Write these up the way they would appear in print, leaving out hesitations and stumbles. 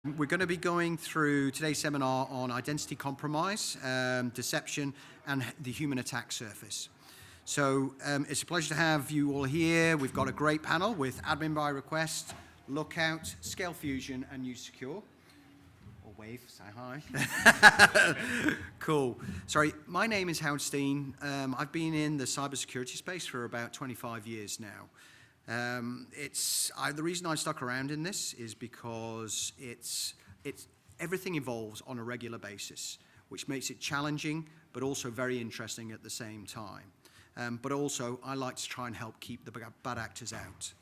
We're going to be going through today's seminar on identity compromise, deception, and the human attack surface. So it's a pleasure to have you all here. We've got a great panel with admin by request, Lookout, Scale Fusion, and Use Secure. Or wave, say hi. Cool. Sorry, my name is Howard Steen. I've been in the cybersecurity space for about 25 years now. The reason I stuck around in this is because everything evolves on a regular basis, which makes it challenging, but also very interesting at the same time. But also, I like to try and help keep the bad actors out.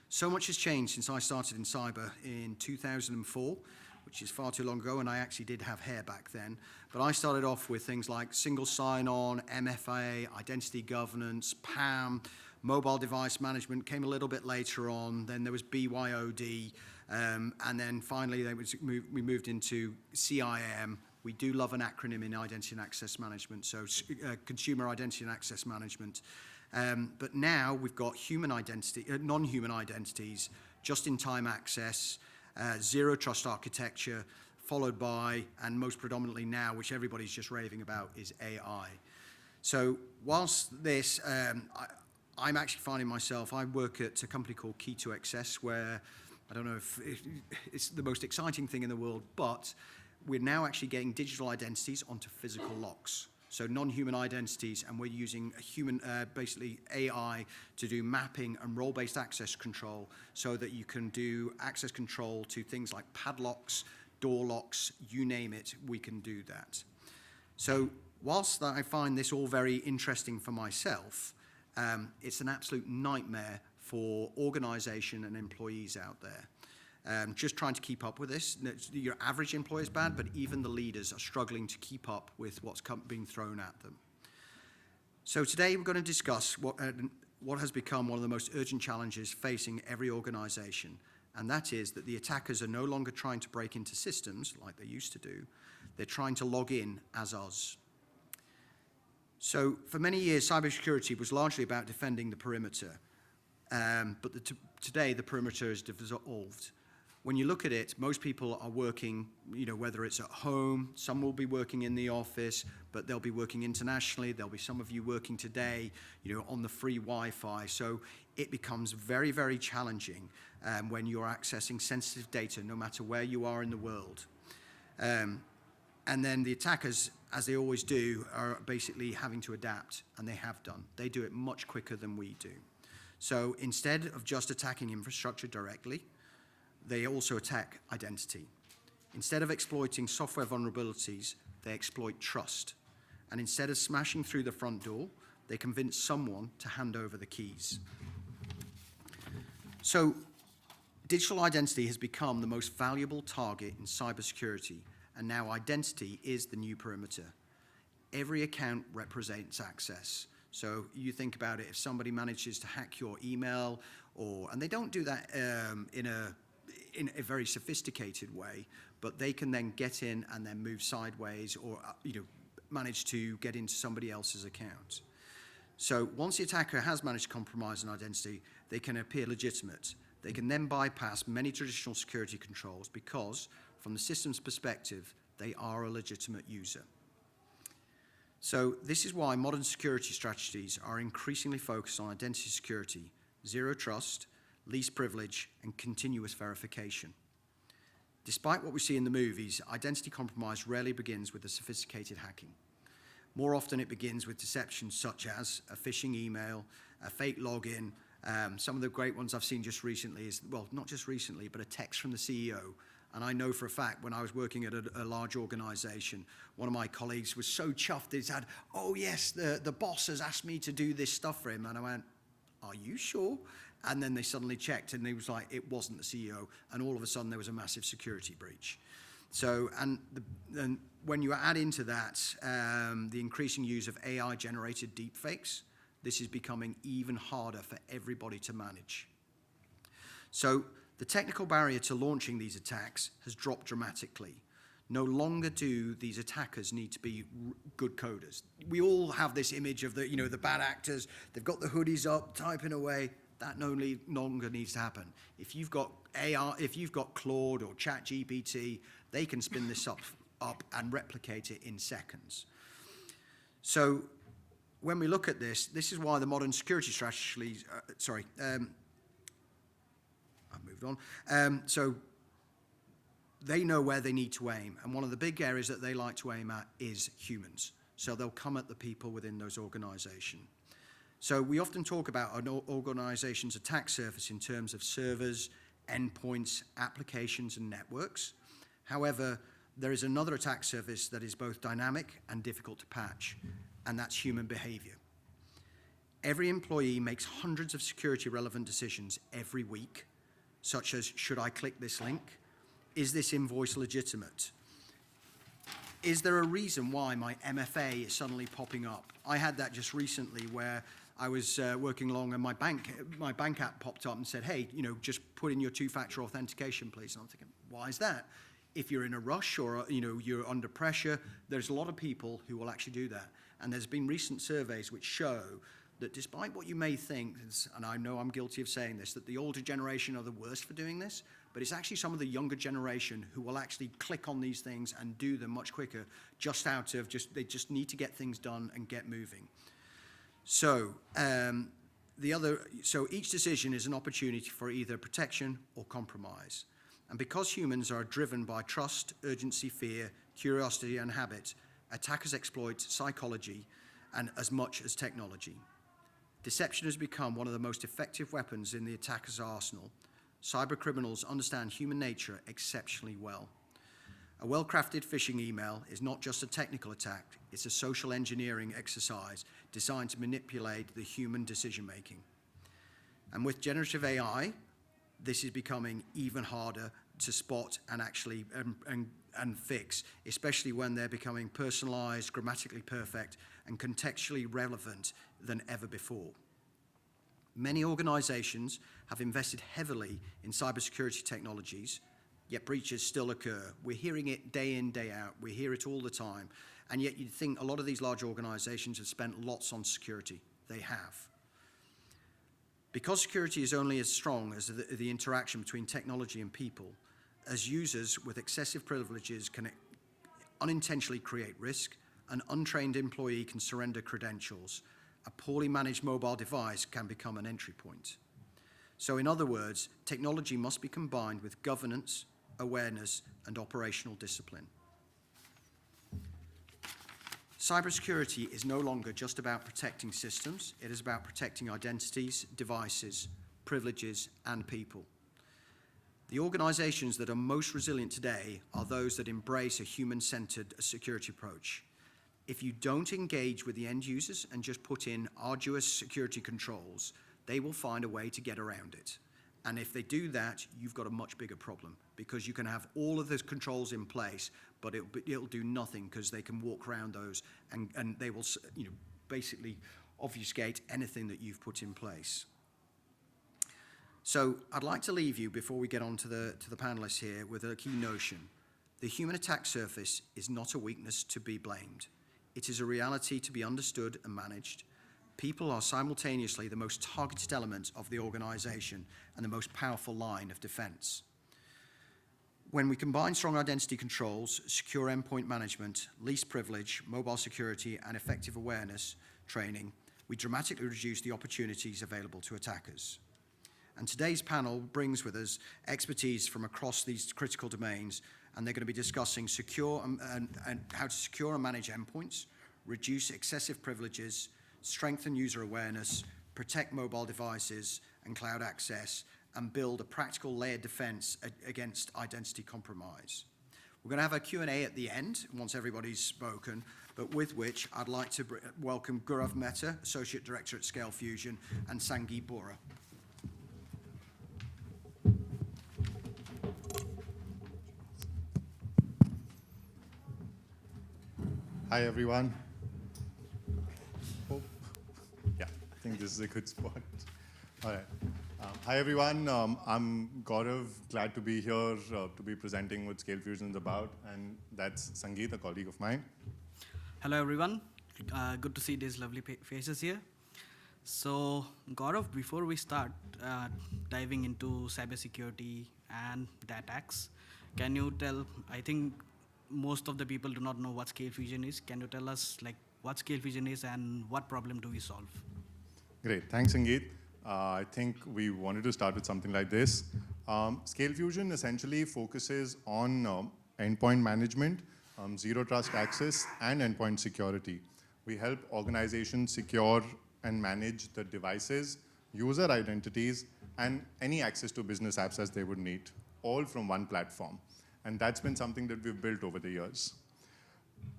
So much has changed since I started in cyber in 2004, which is far too long ago, and I actually did have hair back then. But I started off with things like single sign-on, MFA, identity governance, PAM, mobile device management came a little bit later on. Then there was BYOD, and then finally we moved into CIM. We do love an acronym in identity and access management, so consumer identity and access management. But now we've got human identity, non-human identities, just-in-time access, zero trust architecture, followed by, and most predominantly now, which everybody's just raving about, is AI. So whilst this, I'm actually finding myself, I work at a company called Key to Access, where I don't know if it's the most exciting thing in the world, but we're now actually getting digital identities onto physical locks. So non-human identities, and we're using basically AI to do mapping and role-based access control so that you can do access control to things like padlocks, door locks, you name it, we can do that. So whilst I find this all very interesting for myself, it's an absolute nightmare for organization and employees out there. Just trying to keep up with this. Your average employee is bad, but even the leaders are struggling to keep up with what's being thrown at them. So today we're going to discuss what has become one of the most urgent challenges facing every organization, and that is that the attackers are no longer trying to break into systems like they used to do. They're trying to log in as us. So for many years, cybersecurity was largely about defending the perimeter, but today the perimeter is dissolved. When you look at it, most people are working, whether it's at home, some will be working in the office, but they'll be working internationally. There'll be some of you working today, on the free Wi-Fi. So it becomes very, very challenging when you're accessing sensitive data, no matter where you are in the world. And then the attackers, as they always do, are basically having to adapt, and they have done. They do it much quicker than we do. So instead of just attacking infrastructure directly, they also attack identity. Instead of exploiting software vulnerabilities, they exploit trust. And instead of smashing through the front door, they convince someone to hand over the keys. So digital identity has become the most valuable target in cybersecurity, and now identity is the new perimeter. Every account represents access. So you think about it, if somebody manages to hack your email, and they don't do that in a very sophisticated way, but they can then get in and then move sideways or manage to get into somebody else's account. So once the attacker has managed to compromise an identity, they can appear legitimate. They can then bypass many traditional security controls because, from the system's perspective, they are a legitimate user. So this is why modern security strategies are increasingly focused on identity security, zero trust, least privilege, and continuous verification. Despite what we see in the movies, identity compromise rarely begins with a sophisticated hacking. More often it begins with deception such as a phishing email, a fake login. Some of the great ones I've seen just recently is, well, not just recently, but a text from the CEO. And I know for a fact when I was working at a large organization, one of my colleagues was so chuffed that he said, "Oh yes, the boss has asked me to do this stuff for him." And I went, "Are you sure?" And then they suddenly checked, and he was like, it wasn't the CEO. And all of a sudden, there was a massive security breach. So, and when you add into that the increasing use of AI-generated deepfakes, this is becoming even harder for everybody to manage. So the technical barrier to launching these attacks has dropped dramatically. No longer do these attackers need to be good coders. We all have this image of the bad actors. They've got the hoodies up, typing away. That no longer needs to happen. If you've got AI, if you've got Claude or ChatGPT, they can spin this up and replicate it in seconds. So when we look at this is why the modern security strategies, I've moved on. So they know where they need to aim. And one of the big areas that they like to aim at is humans. So they'll come at the people within those organizations. So we often talk about an organization's attack surface in terms of servers, endpoints, applications, and networks. However, there is another attack surface that is both dynamic and difficult to patch, and that's human behavior. Every employee makes hundreds of security-relevant decisions every week, such as, should I click this link? Is this invoice legitimate? Is there a reason why my MFA is suddenly popping up? I had that just recently where I was working along and my bank app popped up and said, hey, just put in your two-factor authentication, please. And I'm thinking, why is that? If you're in a rush or, you're under pressure, there's a lot of people who will actually do that. And there's been recent surveys which show that despite what you may think, and I know I'm guilty of saying this, that the older generation are the worst for doing this, but it's actually some of the younger generation who will actually click on these things and do them much quicker, just out of they just need to get things done and get moving. So each decision is an opportunity for either protection or compromise. And because humans are driven by trust, urgency, fear, curiosity, and habit, attackers exploit psychology and as much as technology. Deception has become one of the most effective weapons in the attacker's arsenal. Cyber criminals understand human nature exceptionally well. A well-crafted phishing email is not just a technical attack, it's a social engineering exercise designed to manipulate the human decision-making. And with generative AI, this is becoming even harder to spot and actually and fix, especially when they're becoming personalized, grammatically perfect, and contextually relevant than ever before. Many organizations have invested heavily in cybersecurity technologies, yet breaches still occur. We're hearing it day in, day out. We hear it all the time. And yet you'd think a lot of these large organizations have spent lots on security. They have. Because security is only as strong as the interaction between technology and people, as users with excessive privileges can unintentionally create risk, an untrained employee can surrender credentials, a poorly managed mobile device can become an entry point. So in other words, technology must be combined with governance, awareness, and operational discipline. Cybersecurity is no longer just about protecting systems, it is about protecting identities, devices, privileges, and people. The organizations that are most resilient today are those that embrace a human-centered security approach. If you don't engage with the end users and just put in arduous security controls, they will find a way to get around it. And if they do that, you've got a much bigger problem because you can have all of those controls in place, but it'll do nothing because they can walk around those and they will basically obfuscate anything that you've put in place. So I'd like to leave you before we get on to the panelists here with a key notion. The human attack surface is not a weakness to be blamed. It is a reality to be understood and managed. People are simultaneously the most targeted element of the organization and the most powerful line of defense. When we combine strong identity controls, secure endpoint management, least privilege, mobile security, and effective awareness training, we dramatically reduce the opportunities available to attackers. And today's panel brings with us expertise from across these critical domains, and they're going to be discussing secure and how to secure and manage endpoints, reduce excessive privileges, strengthen user awareness, protect mobile devices and cloud access, and build a practical layered defense against identity compromise. We're going to have a Q&A at the end, once everybody's spoken, but with which I'd like to welcome Gaurav Mehta, Associate Director at Scale Fusion, and Sangeet Bora. Hi, everyone. Oh, yeah, I think this is a good spot. All right. Hi, everyone. I'm Gaurav, glad to be here to be presenting what Scale Fusion is about, and that's Sangeet, a colleague of mine. Hello, everyone. Good to see these lovely faces here. So, Gaurav, before we start uh, diving into cybersecurity and the attacks, can you tell? I think most of the people do not know what scale fusion is. Can you tell us like what scale fusion is and what problem do we solve? Great, thanks, Sangeet. I think we wanted to start with something like this. Scale Fusion essentially focuses on endpoint management, zero trust access, and endpoint security. We help organizations secure and manage the devices, user identities, and any access to business apps as they would need, all from one platform. And that's been something that we've built over the years.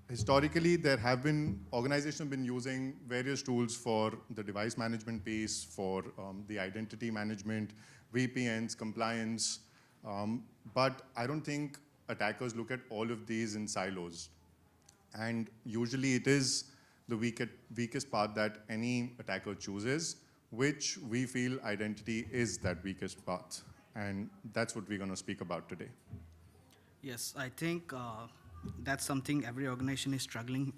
Historically, there have been organizations have been using various tools for the device management piece, for the identity management, VPNs, compliance, but I don't think attackers look at all of these in silos. And usually it is the weakest part that any attacker chooses, which we feel identity is that weakest part. And that's what we're going to speak about today. Yes, I think that's something every organization is struggling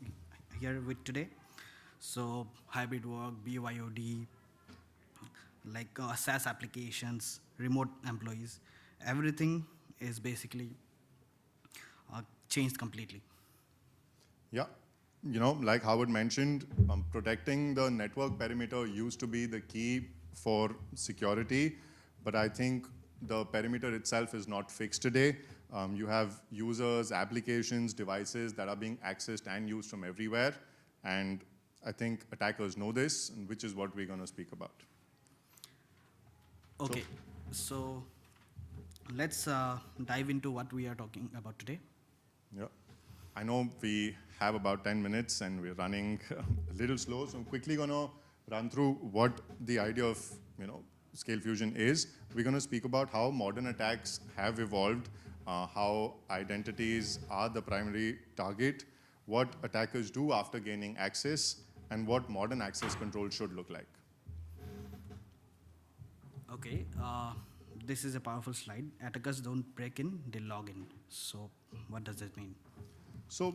here with today. So, hybrid work, BYOD, like SaaS applications, remote employees, everything is basically changed completely. Yeah, like Howard mentioned, protecting the network perimeter used to be the key for security, but I think the perimeter itself is not fixed today. You have users, applications, devices that are being accessed and used from everywhere, and I think attackers know this, which is what we're going to speak about. Okay, so let's dive into what we are talking about today. Yeah. I know we have about 10 minutes and we're running a little slow, so I'm quickly going to run through what the idea of, scale fusion is. We're going to speak about how modern attacks have evolved, how identities are the primary target, what attackers do after gaining access, and what modern access control should look like. Okay, this is a powerful slide. Attackers don't break in, they log in. So, what does that mean? So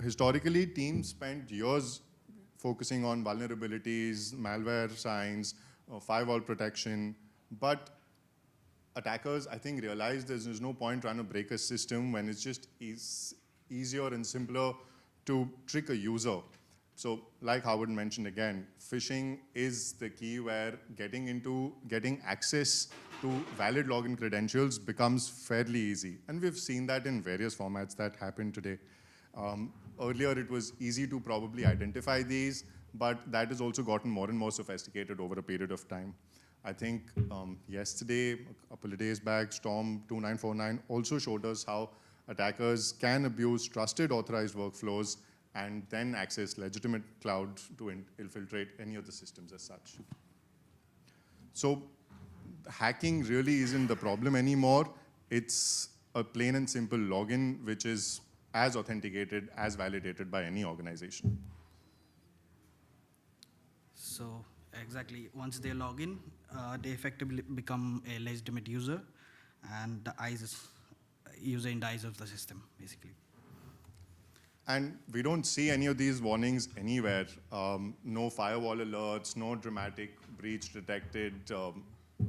historically, teams spent years focusing on vulnerabilities, malware signs, firewall protection, but attackers, I think, realized there's no point trying to break a system when it's just easier and simpler to trick a user. So like Howard mentioned again, phishing is the key where getting access to valid login credentials becomes fairly easy. And we've seen that in various formats that happen today. Earlier, it was easy to probably identify these, but that has also gotten more and more sophisticated over a period of time. I think yesterday, a couple of days back, Storm 2949 also showed us how attackers can abuse trusted authorized workflows and then access legitimate cloud to infiltrate any of the systems as such. So hacking really isn't the problem anymore. It's a plain and simple login, which is as authenticated, as validated by any organization. So, exactly, once they log in, they effectively become a legitimate user and user in the eyes of the system, basically. And we don't see any of these warnings anywhere. No firewall alerts, no dramatic breach detected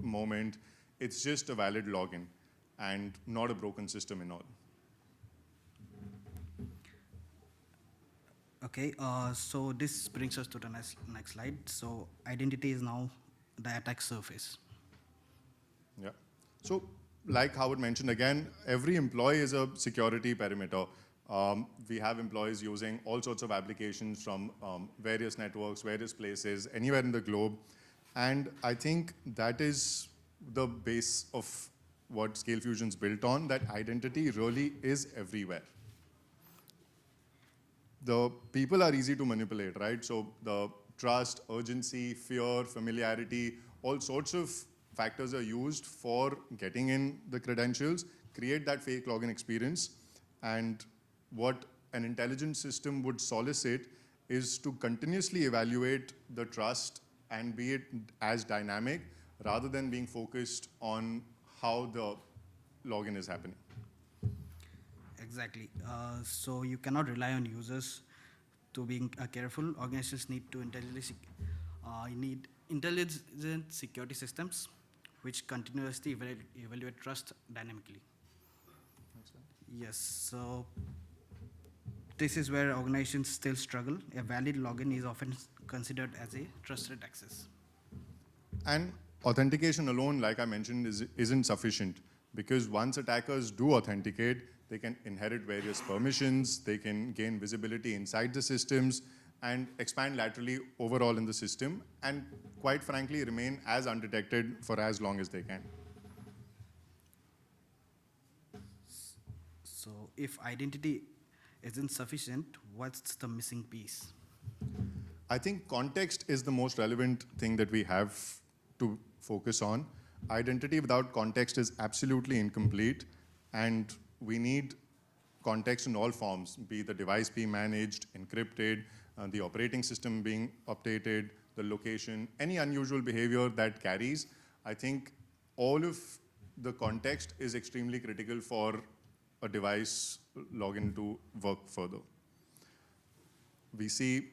moment. It's just a valid login and not a broken system in all. Okay, so this brings us to the next slide. So, identity is now the attack surface. Yeah. So, like Howard mentioned again, every employee is a security perimeter. We have employees using all sorts of applications from various networks, various places, anywhere in the globe. And I think that is the base of what Scale Fusion's built on, that identity really is everywhere. The people are easy to manipulate, right? So the trust, urgency, fear, familiarity, all sorts of factors are used for getting in the credentials, create that fake login experience. And what an intelligent system would solicit is to continuously evaluate the trust and be it as dynamic rather than being focused on how the login is happening. Exactly. So you cannot rely on users to being careful. Organizations need to intelligently You need intelligent security systems which continuously evaluate trust dynamically. Yes, so this is where organizations still struggle. A valid login is often considered as a trusted access. And authentication alone, like I mentioned, isn't sufficient, because once attackers do authenticate, they can inherit various permissions, they can gain visibility inside the systems, and expand laterally overall in the system, and quite frankly, remain as undetected for as long as they can. So if identity isn't sufficient, what's the missing piece? I think context is the most relevant thing that we have to focus on. Identity without context is absolutely incomplete, and we need context in all forms, be the device being managed, encrypted, the operating system being updated, the location, any unusual behavior that carries. I think all of the context is extremely critical for a device login to work further. We see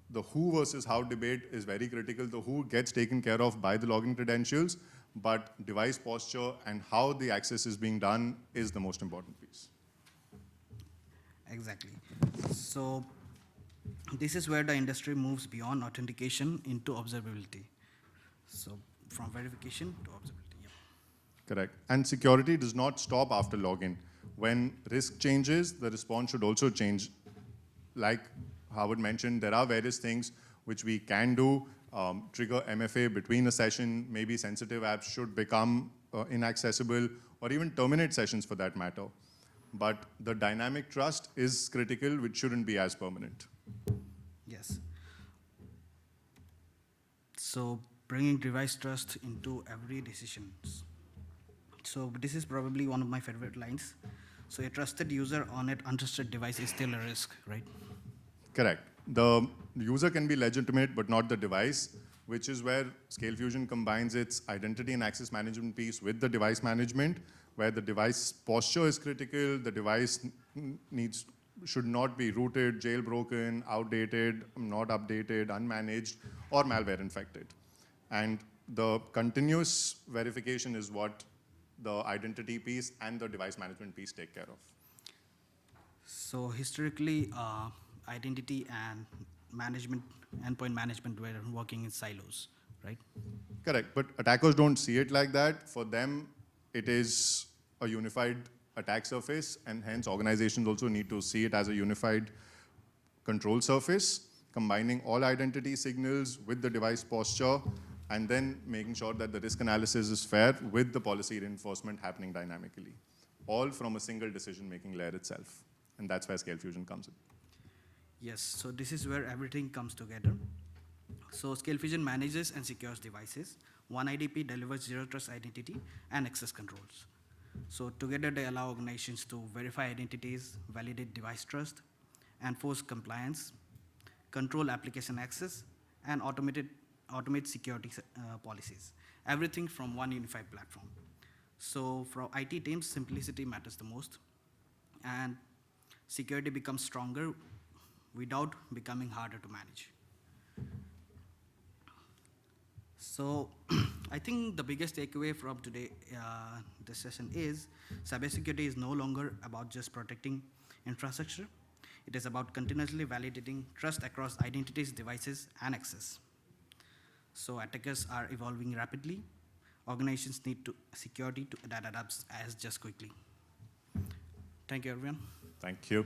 the who versus how debate is very critical. The who gets taken care of by the login credentials, but device posture and how the access is being done is the most important piece. Exactly. So this is where the industry moves beyond authentication into observability. So from verification to observability. Yep. Correct. And security does not stop after login. When risk changes, the response should also change. Like Howard mentioned, there are various things which we can do, trigger MFA between a session, maybe sensitive apps should become inaccessible, or even terminate sessions for that matter. But the dynamic trust is critical, which shouldn't be as permanent. Yes. So bringing device trust into every decision. So this is probably one of my favorite lines. So a trusted user on an untrusted device is still a risk, right? Correct. The user can be legitimate, but not the device, which is where ScaleFusion combines its identity and access management piece with the device management, where the device posture is critical, the device should not be rooted, jailbroken, outdated, not updated, unmanaged, or malware infected. And the continuous verification is what the identity piece and the device management piece take care of. So historically, identity and management, endpoint management were working in silos, right? Correct, but attackers don't see it like that. For them, it is a unified attack surface, and hence organizations also need to see it as a unified control surface, combining all identity signals with the device posture, and then making sure that the risk analysis is fair with the policy reinforcement happening dynamically, all from a single decision-making layer itself. And that's where ScaleFusion comes in. Yes, so this is where everything comes together. So ScaleFusion manages and secures devices. One IDP delivers zero trust identity and access controls. So together they allow organizations to verify identities, validate device trust, enforce compliance, control application access, and automate security policies. Everything from one unified platform. So for IT teams, simplicity matters the most, and security becomes stronger without becoming harder to manage. So I think the biggest takeaway from today, this session is cybersecurity is no longer about just protecting infrastructure. It is about continuously validating trust across identities, devices, and access. So attackers are evolving rapidly. Organizations need security that adapts as just quickly. Thank you, everyone. Thank you.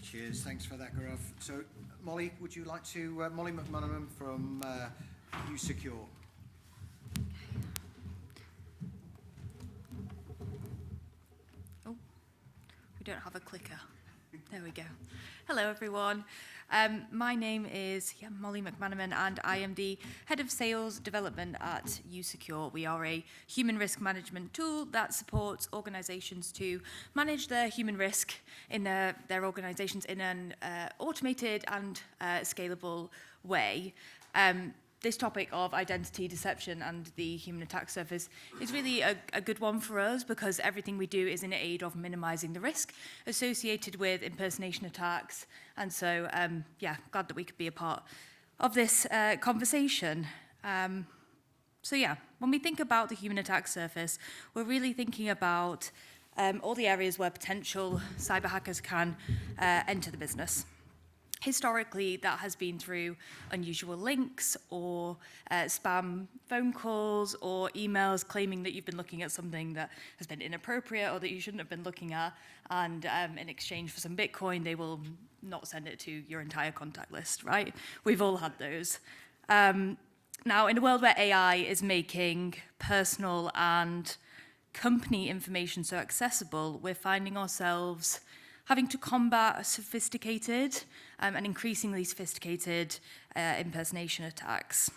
Cheers, thanks for that, Gaurav. So, Molly, would you like to, Molly McManaman from USecure. Oh, we don't have a clicker. There we go. Hello, everyone. My name is Molly McManaman, and I am the Head of Sales Development at USecure. We are a human risk management tool that supports organizations to manage their human risk in their organizations in an automated and scalable way. this topic of identity deception and the human attack surface is really a good one for us, because everything we do is in aid of minimizing the risk associated with impersonation attacks. And so, yeah, glad that we could be a part of this conversation. So yeah, when we think about the human attack surface, we're really thinking about all the areas where potential cyber hackers can enter the business. Historically, that has been through unusual links or spam phone calls or emails claiming that you've been looking at something that has been inappropriate or that you shouldn't have been looking at, and in exchange for some Bitcoin, they will not send it to your entire contact list, right? We've all had those. Now, in a world where AI is making personal and company information so accessible, we're finding ourselves having to combat sophisticated and increasingly sophisticated impersonation attacks.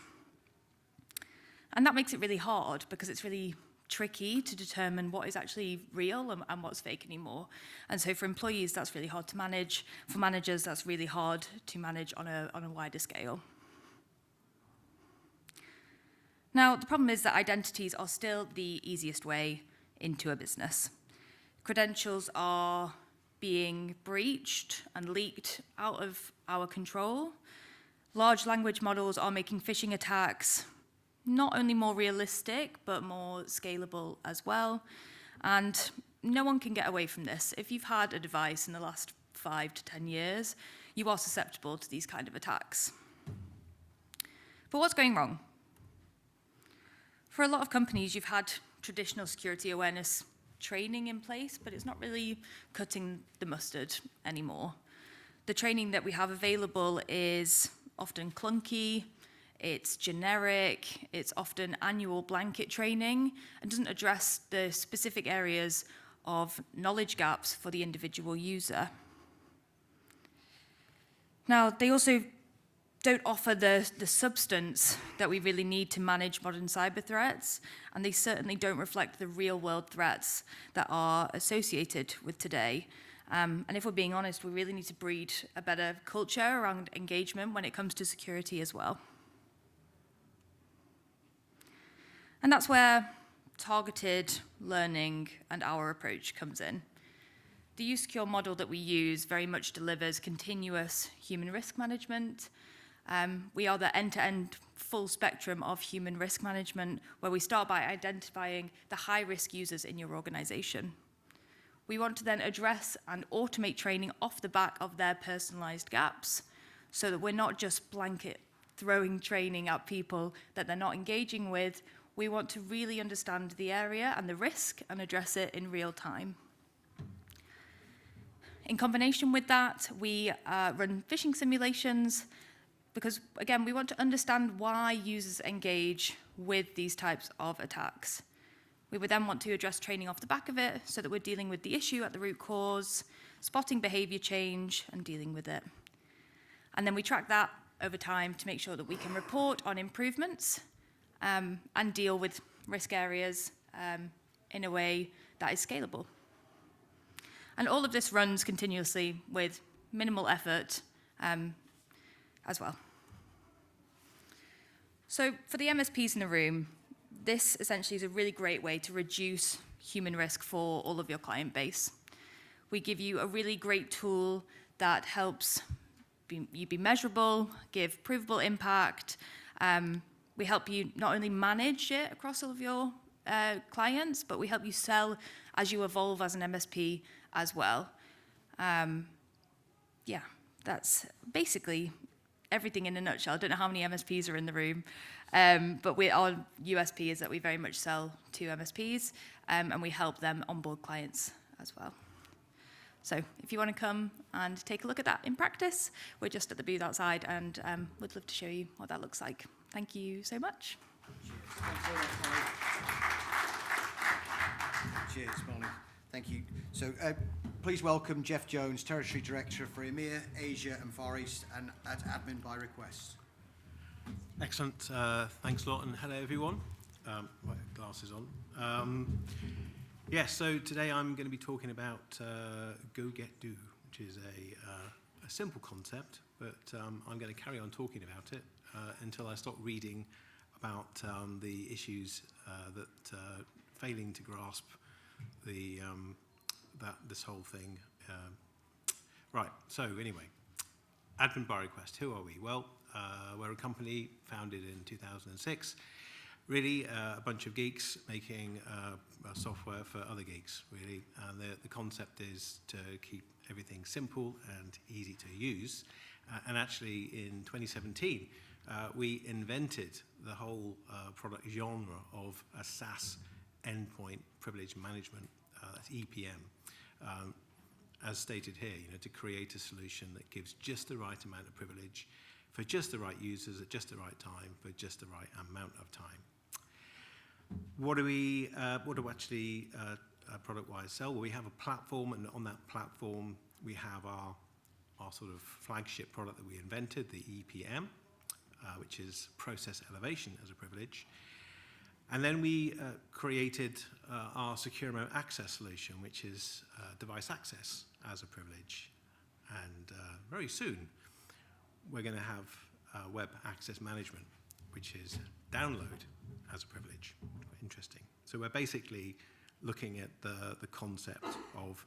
And that makes it really hard, because it's really tricky to determine what is actually real and what's fake anymore. And so for employees, that's really hard to manage. For managers, that's really hard to manage on a wider scale. Now, the problem is that identities are still the easiest way into a business. Credentials are being breached and leaked out of our control. Large language models are making phishing attacks not only more realistic, but more scalable as well. And no one can get away from this. If you've had a device in the last 5 to 10 years, you are susceptible to these kind of attacks. But what's going wrong? For a lot of companies, you've had traditional security awareness training in place, but it's not really cutting the mustard anymore. The training that we have available is often clunky, it's generic, it's often annual blanket training, and doesn't address the specific areas of knowledge gaps for the individual user. Now, they also don't offer the substance that we really need to manage modern cyber threats, and they certainly don't reflect the real-world threats that are associated with today. And if we're being honest, we really need to breed a better culture around engagement when it comes to security as well. And that's where targeted learning and our approach comes in. The USecure model that we use very much delivers continuous human risk management. We are the end-to-end full spectrum of human risk management, where we start by identifying the high-risk users in your organization. We want to then address and automate training off the back of their personalized gaps, so that we're not just blanket throwing training at people that they're not engaging with. We want to really understand the area and the risk and address it in real time. In combination with that, we run phishing simulations, because, again, we want to understand why users engage with these types of attacks. We would then want to address training off the back of it, so that we're dealing with the issue at the root cause, spotting behavior change, and dealing with it. And then we track that over time to make sure that we can report on improvements and deal with risk areas in a way that is scalable. And all of this runs continuously with minimal effort as well. So for the MSPs in the room, this essentially is a really great way to reduce human risk for all of your client base. We give you a really great tool that helps you be measurable, give provable impact. We help you not only manage it across all of your clients, but we help you sell as you evolve as an MSP as well. Yeah, that's basically everything in a nutshell. I don't know how many MSPs are in the room, but our USP is that we very much sell to MSPs, and we help them onboard clients as well. So if you want to come and take a look at that in practice, we're just at the booth outside, and we'd love to show you what that looks like. Thank you so much. Cheers, Molly. Thank you. So please welcome Jeff Jones, Territory Director for EMEA, Asia and Far East, and at admin by request. Excellent. Thanks a lot, and hello, everyone. My glasses on. Yes, so today I'm going to be talking about Go Get Do, which is a simple concept, but I'm going to carry on talking about it until I stop reading about the issues that failing to grasp the this whole thing. Right, so anyway, admin bar request, who are we? Well, we're a company founded in 2006, really a bunch of geeks making software for other geeks, really, and the concept is to keep everything simple and easy to use, and actually in 2017 we invented the whole product genre of a SaaS endpoint privilege management, that's EPM. As stated here, to create a solution that gives just the right amount of privilege for just the right users at just the right time for just the right amount of time. What do we actually product-wise sell? Well, we have a platform, and on that platform we have our sort of flagship product that we invented, the EPM, which is process elevation as a privilege. And then we created our secure remote access solution, which is device access as a privilege. And very soon, we're going to have web access management, which is download as a privilege. Interesting. So we're basically looking at the concept of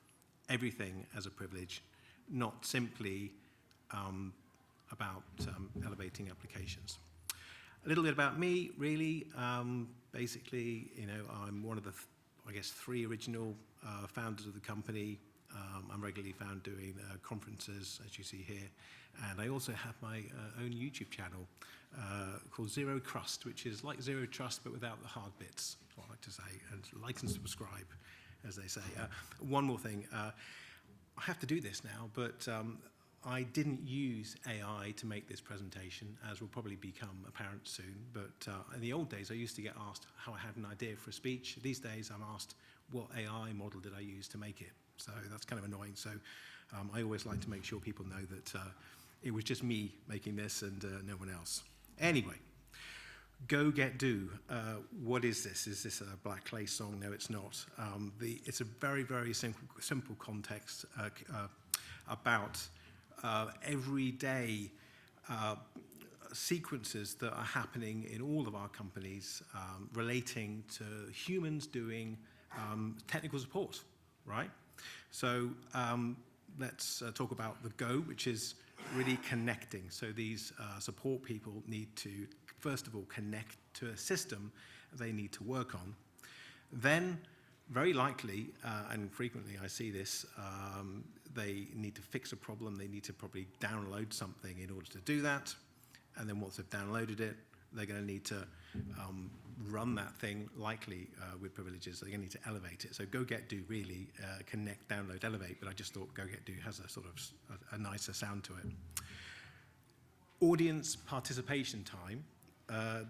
everything as a privilege, not simply about elevating applications. A little bit about me, really. Basically, I'm one of the, I guess, 3 original founders of the company. I'm regularly found doing conferences, as you see here. And I also have my own YouTube channel called Zero Crust, which is like Zero Trust, but without the hard bits, what I like to say. And like and subscribe, as they say. One more thing. I have to do this now, but I didn't use AI to make this presentation, as will probably become apparent soon. But in the old days, I used to get asked how I had an idea for a speech. These days, I'm asked, what AI model did I use to make it? So that's kind of annoying. So I always like to make sure people know that it was just me making this and no one else. Anyway, Go Get Do. What is this? Is this a Black Clay song? No, it's not. It's a very, very simple context about everyday sequences that are happening in all of our companies relating to humans doing technical support, right? So let's talk about the Go, which is really connecting. So these support people need to, first of all, connect to a system they need to work on. Then, very likely, and frequently I see this, they need to fix a problem. They need to probably download something in order to do that. And then once they've downloaded it, they're going to need to run that thing, likely with privileges. They're going to need to elevate it. So Go Get Do really connect, download, elevate. But I just thought Go Get Do has a sort of a nicer sound to it. Audience participation time.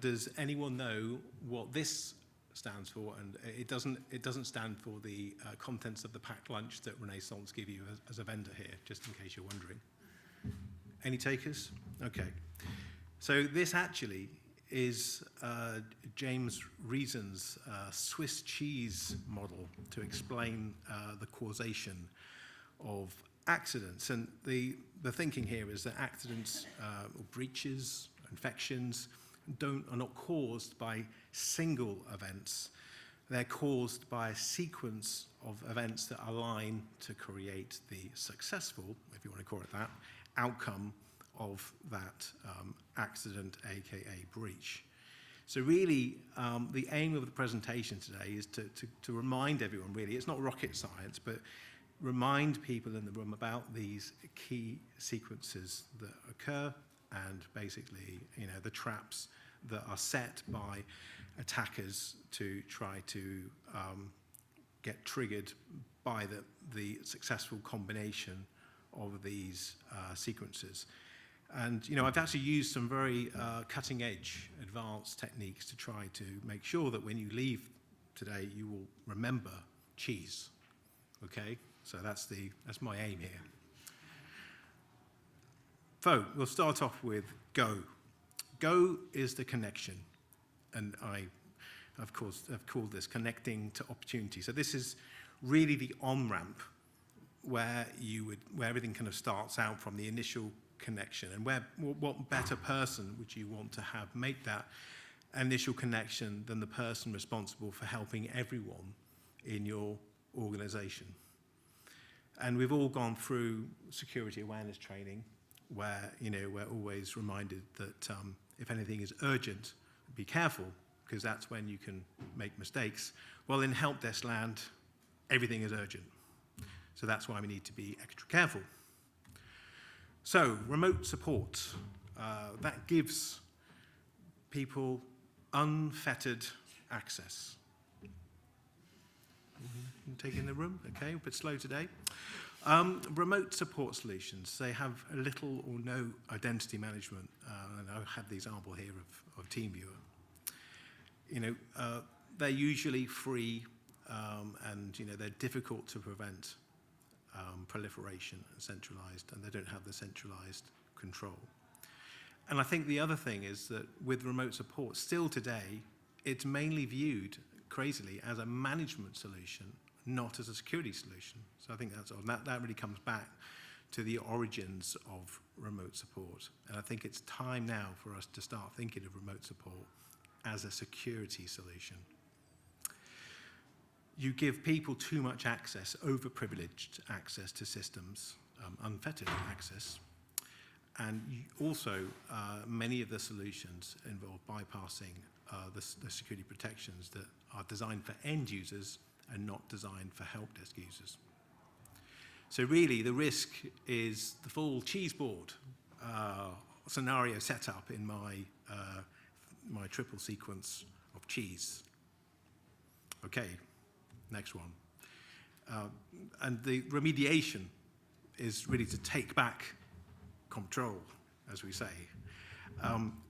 Does anyone know what this stands for? And it doesn't stand for the contents of the packed lunch that Renaissance give you as a vendor here, just in case you're wondering. Any takers? Okay. So this actually is James Reason's Swiss cheese model to explain the causation of accidents. And the thinking here is that accidents or breaches, infections, are not caused by single events. They're caused by a sequence of events that align to create the successful, if you want to call it that, outcome of that accident, aka breach. So really, the aim of the presentation today is to remind everyone, really, it's not rocket science, but remind people in the room about these key sequences that occur and basically, the traps that are set by attackers to try to get triggered by the successful combination of these sequences. And I've actually used some very cutting-edge, advanced techniques to try to make sure that when you leave today, you will remember cheese. Okay, so that's my aim here. So we'll start off with Go. Go is the connection, and I, of course, have called this connecting to opportunity. So this is really the on-ramp where everything kind of starts out from the initial connection, and what better person would you want to have make that initial connection than the person responsible for helping everyone in your organization. And we've all gone through security awareness training where, we're always reminded that if anything is urgent, be careful, because that's when you can make mistakes. Well, in help desk land, everything is urgent. So that's why we need to be extra careful. So remote support, that gives people unfettered access. Take in the room, okay, a bit slow today. Remote support solutions, they have little or no identity management, and I have the example here of TeamViewer. They're usually free, and they're difficult to prevent proliferation and centralized, and they don't have the centralized control. And I think the other thing is that with remote support, still today, it's mainly viewed, crazily, as a management solution, not as a security solution. So I think that really comes back to the origins of remote support. And I think it's time now for us to start thinking of remote support as a security solution. You give people too much access, overprivileged access to systems, unfettered access. And also, many of the solutions involve bypassing the security protections that are designed for end users and not designed for help desk users. So really, the risk is the full cheese board scenario setup in my triple sequence of cheese. Okay, next one. And the remediation is really to take back control, as we say,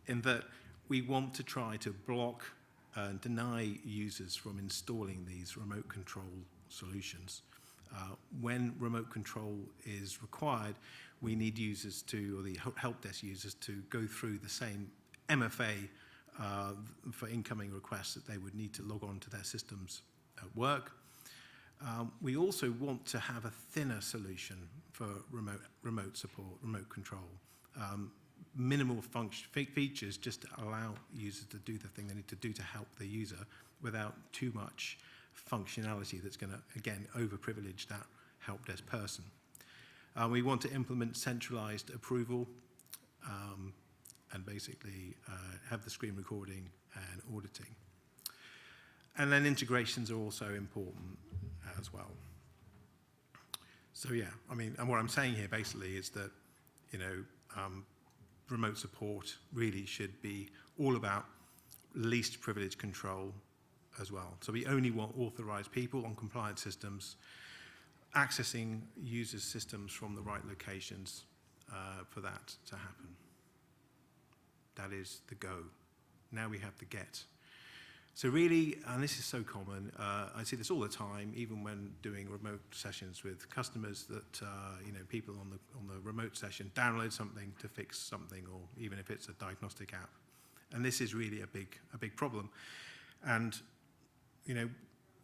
in that we want to try to block and deny users from installing these remote control solutions. When remote control is required, we need users or the help desk users to go through the same MFA for incoming requests that they would need to log on to their systems at work. We also want to have a thinner solution for remote support, remote control. Minimal features just to allow users to do the thing they need to do to help the user without too much functionality that's going to, again, overprivilege that help desk person. We want to implement centralized approval and basically have the screen recording and auditing. And then integrations are also important as well. So yeah, and what I'm saying here basically is that, remote support really should be all about least privilege control as well. So we only want authorized people on compliant systems accessing users' systems from the right locations for that to happen. That is the go. Now we have the get. So really, and this is so common, I see this all the time, even when doing remote sessions with customers, that people on the remote session download something to fix something, or even if it's a diagnostic app. And this is really a big problem. And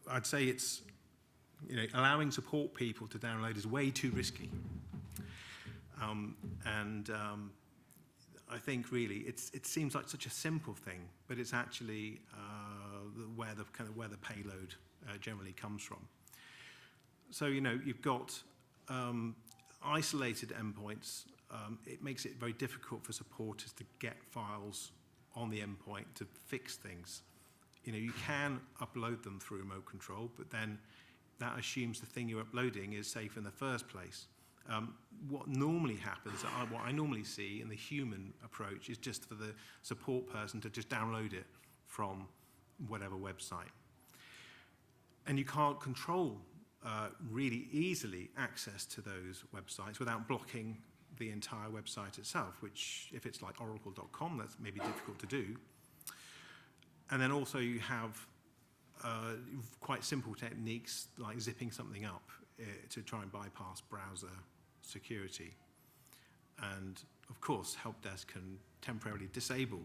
I'd say it's allowing support people to download is way too risky. I think really it seems like such a simple thing, but it's actually where the payload generally comes from. So you've got isolated endpoints. It makes it very difficult for supporters to get files on the endpoint to fix things. You can upload them through remote control, but then that assumes the thing you're uploading is safe in the first place. What normally happens, what I normally see in the human approach, is just for the support person to just download it from whatever website. And you can't control really easily access to those websites without blocking the entire website itself, which if it's like oracle.com, that's maybe difficult to do. And then also you have quite simple techniques like zipping something up to try and bypass browser security. And of course, help desk can temporarily disable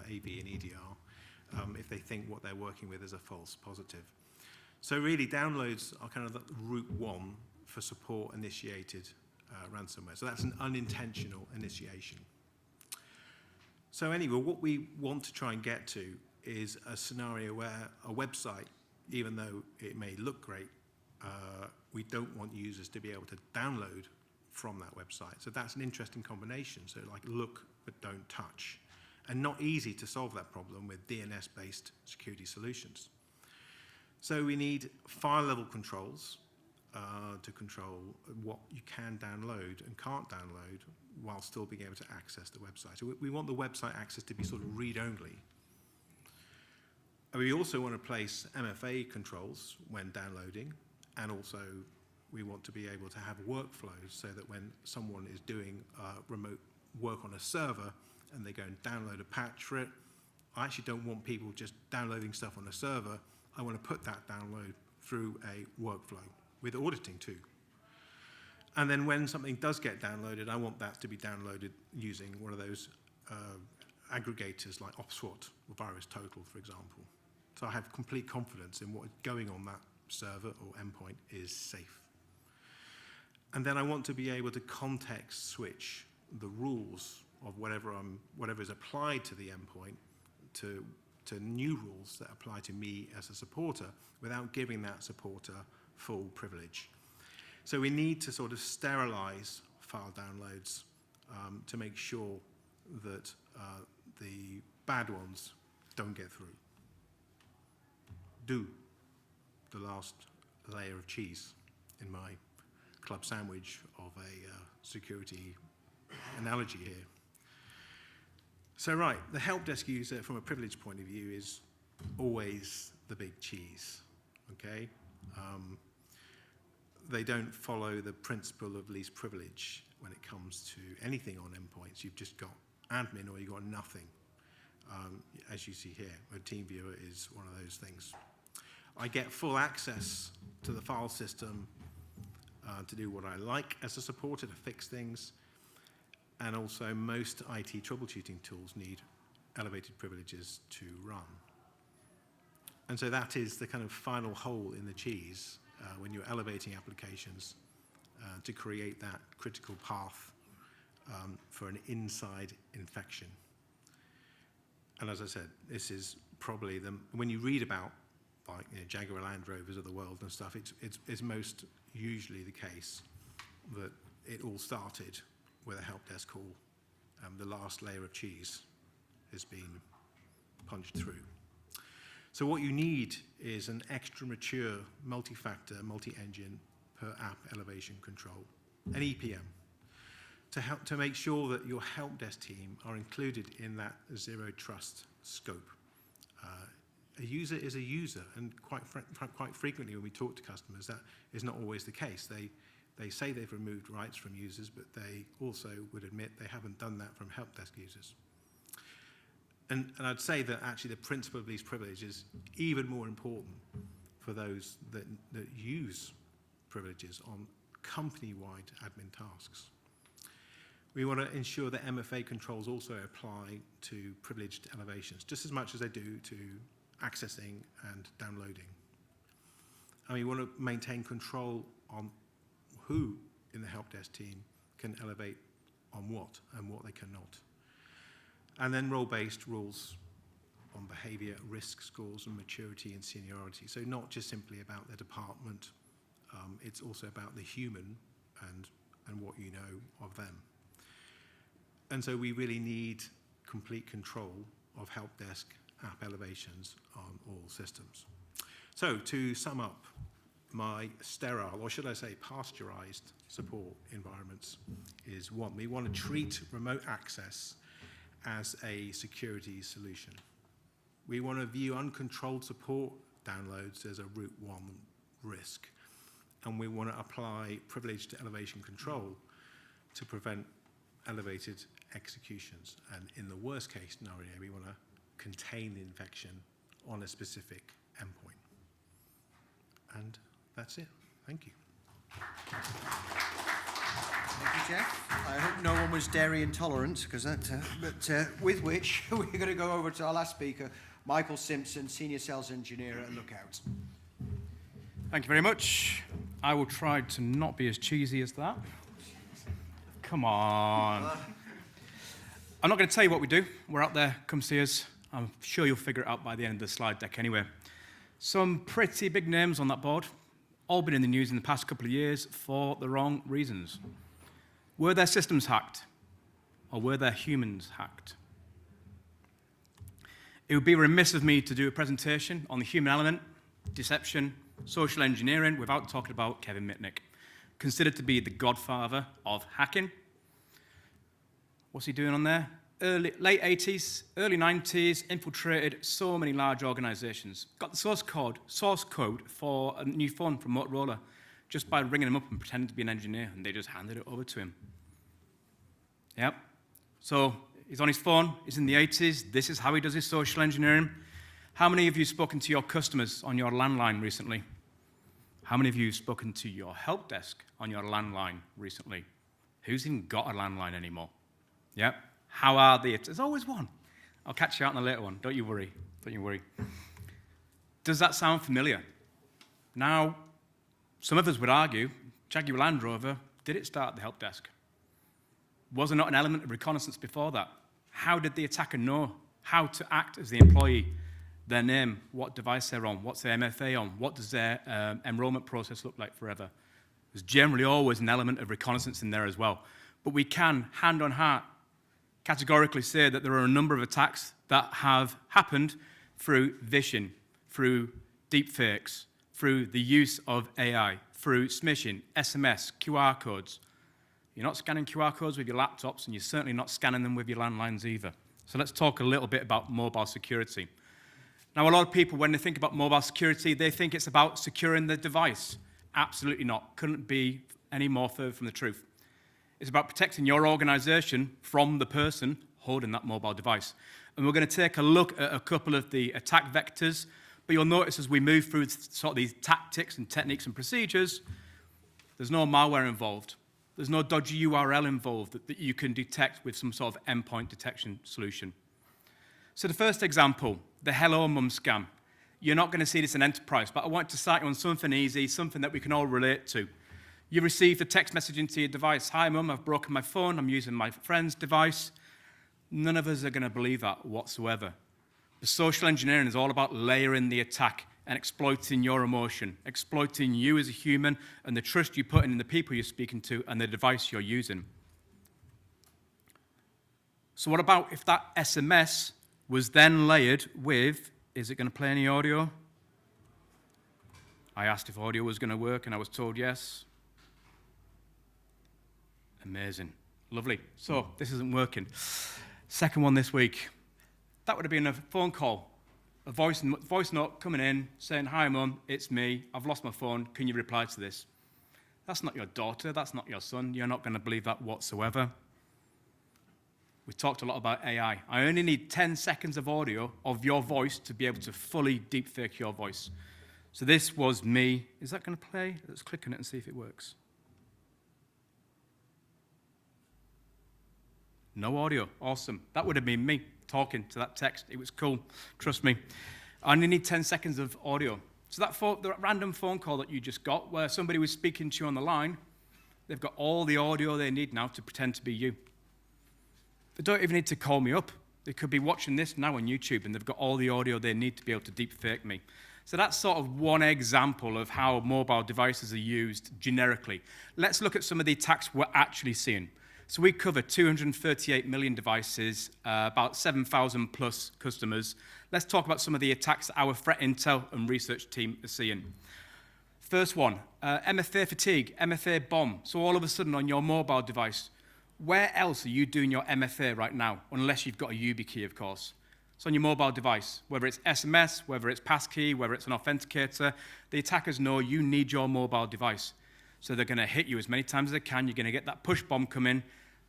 AV and EDR if they think what they're working with is a false positive. So really, downloads are kind of the route one for support initiated ransomware. So that's an unintentional initiation. So anyway, what we want to try and get to is a scenario where a website, even though it may look great, we don't want users to be able to download from that website. So that's an interesting combination. So like look but don't touch. And not easy to solve that problem with DNS-based security solutions. So we need file-level controls to control what you can download and can't download while still being able to access the website. So we want the website access to be sort of read-only. And we also want to place MFA controls when downloading, and also we want to be able to have workflows so that when someone is doing remote work on a server and they go and download a patch for it, I actually don't want people just downloading stuff on a server. I want to put that download through a workflow with auditing too. And then when something does get downloaded, I want that to be downloaded using one of those aggregators like OpSWAT or VirusTotal, for example. So I have complete confidence in what is going on that server or endpoint is safe. And then I want to be able to context switch the rules of whatever is applied to the endpoint to new rules that apply to me as a supporter without giving that supporter full privilege. So we need to sort of sterilize file downloads to make sure that the bad ones don't get through. Do the last layer of cheese in my club sandwich of a security analogy here. So right, the help desk user from a privilege point of view is always the big cheese, okay? They don't follow the principle of least privilege when it comes to anything on endpoints. You've just got admin or you've got nothing, as you see here. A TeamViewer is one of those things. I get full access to the file system to do what I like as a supporter, to fix things. And also most IT troubleshooting tools need elevated privileges to run. And so that is the kind of final hole in the cheese when you're elevating applications to create that critical path for an inside infection. And as I said, this is probably when you read about like Jaguar Land Rovers of the world and stuff, it's most usually the case that it all started with a help desk call. The last layer of cheese has been punched through. So what you need is an extra mature, multi-factor, multi-engine per app elevation control, an EPM, to make sure that your help desk team are included in that zero trust scope. A user is a user, and quite frequently when we talk to customers, that is not always the case. They say they've removed rights from users, but they also would admit they haven't done that from help desk users. And I'd say that actually the principle of least privilege is even more important for those that use privileges on company-wide admin tasks. We want to ensure that MFA controls also apply to privileged elevations, just as much as they do to accessing and downloading. And we want to maintain control on who in the help desk team can elevate on what and what they cannot. And then role-based rules on behavior, risk scores, and maturity and seniority. So not just simply about the department, it's also about the human and what you know of them. And so we really need complete control of help desk app elevations on all systems. So to sum up, my sterile, or should I say pasteurized support environments is one. We want to treat remote access as a security solution. We want to view uncontrolled support downloads as a root one risk. And we want to apply privileged elevation control to prevent elevated executions. And in the worst case scenario, we want to contain the infection on a specific endpoint. And that's it. Thank you. Thank you, Jeff. I hope no one was dairy intolerant, because with which we're going to go over to our last speaker, Michael Simpson, Senior Sales Engineer at Lookout. Thank you very much. I will try to not be as cheesy as that. Come on. I'm not going to tell you what we do. We're out there. Come see us. I'm sure you'll figure it out by the end of the slide deck anyway. Some pretty big names on that board, all been in the news in the past couple of years for the wrong reasons. Were their systems hacked? Or were their humans hacked? It would be remiss of me to do a presentation on the human element, deception, social engineering without talking about Kevin Mitnick, considered to be the godfather of hacking. What's he doing on there? Late 80s, early 90s, infiltrated so many large organizations. Got the source code for a new phone from Motorola just by ringing him up and pretending to be an engineer, and they just handed it over to him. Yep. So he's on his phone, he's in the 80s, this is how he does his social engineering. How many of you have spoken to your customers on your landline recently? How many of you have spoken to your help desk on your landline recently? Who's even got a landline anymore? Yep. How are they? There's always one. I'll catch you out on a later one. Don't you worry. Don't you worry. Does that sound familiar? Now, some of us would argue, Jaguar Land Rover, did it start at the help desk? Was there not an element of reconnaissance before that? How did the attacker know how to act as the employee? Their name, what device they're on, what's their MFA on, what does their enrollment process look like forever? There's generally always an element of reconnaissance in there as well. But we can, hand on heart, categorically say that there are a number of attacks that have happened through phishing, through deepfakes, through the use of AI, through smishing, SMS, QR codes. You're not scanning QR codes with your laptops, and you're certainly not scanning them with your landlines either. So let's talk a little bit about mobile security. Now, a lot of people, when they think about mobile security, they think it's about securing the device. Absolutely not. Couldn't be any more further from the truth. It's about protecting your organization from the person holding that mobile device. And we're going to take a look at a couple of the attack vectors, but you'll notice as we move through sort of these tactics and techniques and procedures, there's no malware involved. There's no dodgy URL involved that you can detect with some sort of endpoint detection solution. So the first example, the Hello Mum scam. You're not going to see this in enterprise, but I want to cite you on something easy, something that we can all relate to. You received a text message into your device. Hi, Mum, I've broken my phone. I'm using my friend's device. None of us are going to believe that whatsoever. The social engineering is all about layering the attack and exploiting your emotion, exploiting you as a human and the trust you put in the people you're speaking to and the device you're using. So what about if that SMS was then layered with, is it going to play any audio? I asked if audio was going to work, and I was told yes. Amazing. Lovely. So this isn't working. Second one this week. That would have been a phone call, a voice note coming in saying, hi, Mum, it's me. I've lost my phone. Can you reply to this? That's not your daughter. That's not your son. You're not going to believe that whatsoever. We talked a lot about AI. I only need 10 seconds of audio of your voice to be able to fully deepfake your voice. So this was me. Is that going to play? Let's click on it and see if it works. No audio. Awesome. That would have been me talking to that text. It was cool. Trust me. I only need 10 seconds of audio. So that random phone call that you just got where somebody was speaking to you on the line, they've got all the audio they need now to pretend to be you. They don't even need to call me up. They could be watching this now on YouTube, and they've got all the audio they need to be able to deepfake me. So that's sort of one example of how mobile devices are used generically. Let's look at some of the attacks we're actually seeing. So we cover 238 million devices, about 7,000 plus customers. Let's talk about some of the attacks that our threat intel and research team are seeing. First one, MFA fatigue, MFA bomb. So all of a sudden on your mobile device, where else are you doing your MFA right now? Unless you've got a YubiKey, of course. So on your mobile device, whether it's SMS, whether it's passkey, whether it's an authenticator, the attackers know you need your mobile device. So they're going to hit you as many times as they can. You're going to get that push bomb come in.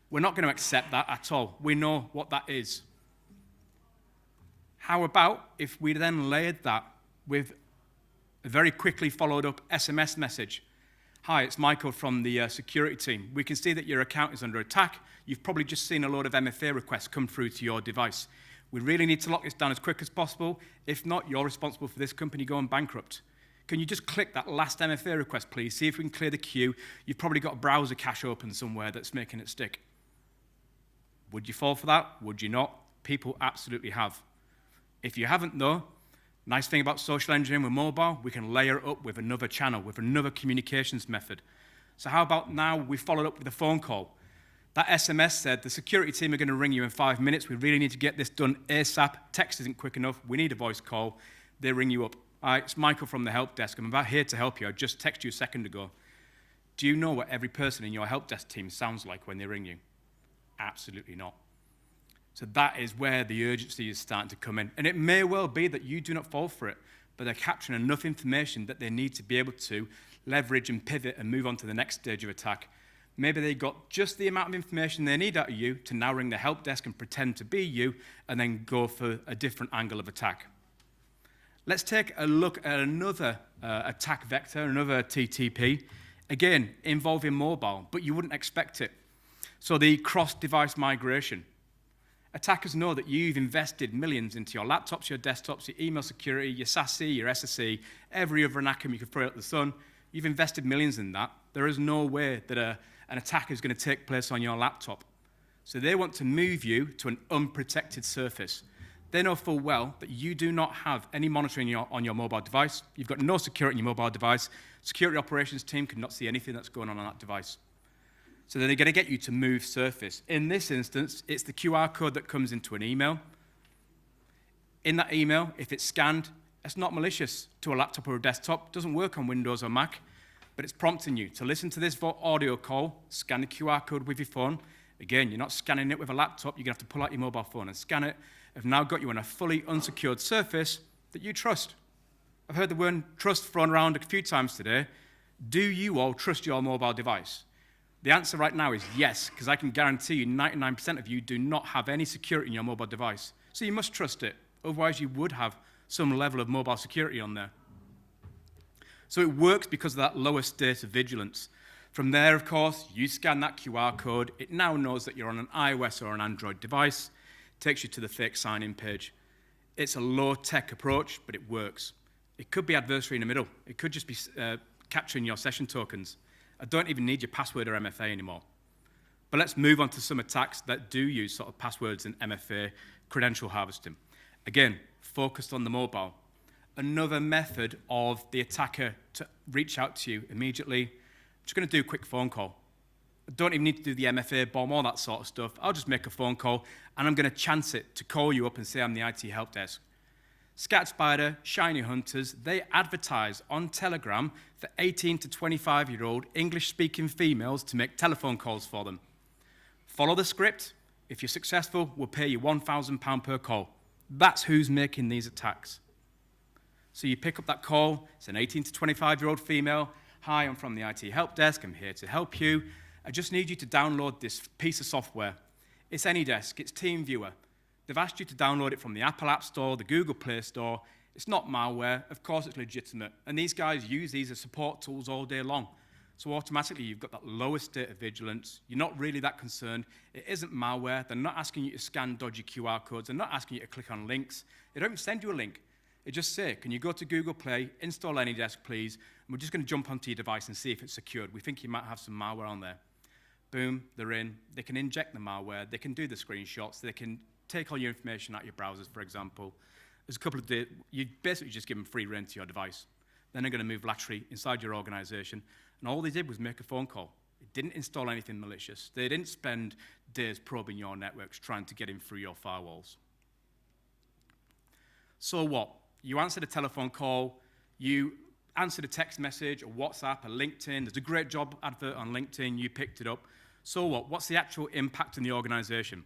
We're not going to accept that at all. We know what that is. How about if we then layered that with a very quickly followed up SMS message? Hi, it's Michael from the security team. We can see that your account is under attack. You've probably just seen a load of MFA requests come through to your device. We really need to lock this down as quick as possible. If not, you're responsible for this company going bankrupt. Can you just click that last MFA request, please? See if we can clear the queue. You've probably got a browser cache open somewhere that's making it stick. Would you fall for that? Would you not? People absolutely have. If you haven't, though, nice thing about social engineering with mobile, we can layer it up with another channel, with another communications method. So how about now we follow up with a phone call? That SMS said, the security team are going to ring you in 5 minutes. We really need to get this done ASAP. Text isn't quick enough. We need a voice call. They ring you up. Hi, it's Michael from the help desk. I'm about here to help you. I just texted you a second ago. Do you know what every person in your help desk team sounds like when they ring you? Absolutely not. So that is where the urgency is starting to come in. And it may well be that you do not fall for it, but they're capturing enough information that they need to be able to leverage and pivot and move on to the next stage of attack. Maybe they got just the amount of information they need out of you to now ring the help desk and pretend to be you and then go for a different angle of attack. Let's take a look at another attack vector, another TTP, again, involving mobile, but you wouldn't expect it. So the cross-device migration. Attackers know that you've invested millions into your laptops, your desktops, your email security, your SASE, your SSE, every other acronym you can throw at the sun. You've invested millions in that. There is no way that an attack is going to take place on your laptop. So they want to move you to an unprotected surface. They know full well that you do not have any monitoring on your mobile device. You've got no security in your mobile device. Security operations team cannot see anything that's going on that device. So they're going to get you to move surface. In this instance, it's the QR code that comes into an email. In that email, if it's scanned, it's not malicious to a laptop or a desktop. It doesn't work on Windows or Mac, but it's prompting you to listen to this audio call, scan the QR code with your phone. Again, you're not scanning it with a laptop. You're going to have to pull out your mobile phone and scan it. I've now got you on a fully unsecured surface that you trust. I've heard the word trust thrown around a few times today. Do you all trust your mobile device? The answer right now is yes, because I can guarantee you 99% of you do not have any security in your mobile device. So you must trust it. Otherwise, you would have some level of mobile security on there. So it works because of that lower state of vigilance. From there, of course, you scan that QR code. It now knows that you're on an iOS or an Android device. Takes you to the fake sign-in page. It's a low-tech approach, but it works. It could be adversary in the middle. It could just be capturing your session tokens. I don't even need your password or MFA anymore. But let's move on to some attacks that do use sort of passwords and MFA credential harvesting. Again, focused on the mobile. Another method of the attacker to reach out to you immediately. I'm just going to do a quick phone call. I don't even need to do the MFA bomb, all that sort of stuff. I'll just make a phone call, and I'm going to chance it to call you up and say I'm the IT help desk. ScatSpider, Shiny Hunters, they advertise on Telegram for 18 to 25-year-old English-speaking females to make telephone calls for them. Follow the script. If you're successful, we'll pay you £1,000 per call. That's who's making these attacks. So you pick up that call. It's an 18 to 25-year-old female. Hi, I'm from the IT help desk. I'm here to help you. I just need you to download this piece of software. It's AnyDesk. It's TeamViewer. They've asked you to download it from the Apple App Store, the Google Play Store. It's not malware. Of course, it's legitimate. And these guys use these as support tools all day long. So automatically, you've got that lower state of vigilance. You're not really that concerned. It isn't malware. They're not asking you to scan dodgy QR codes. They're not asking you to click on links. They don't even send you a link. They just say, can you go to Google Play, install AnyDesk, please, and we're just going to jump onto your device and see if it's secured. We think you might have some malware on there. Boom, they're in. They can inject the malware. They can do the screenshots. They can take all your information out of your browsers, for example. There's a couple of days. You basically just give them free rein to your device. Then they're going to move laterally inside your organization. And all they did was make a phone call. It didn't install anything malicious. They didn't spend days probing your networks trying to get in through your firewalls. So what? You answered a telephone call. You answered a text message, a WhatsApp, a LinkedIn. There's a great job advert on LinkedIn. You picked it up. So what? What's the actual impact on the organization?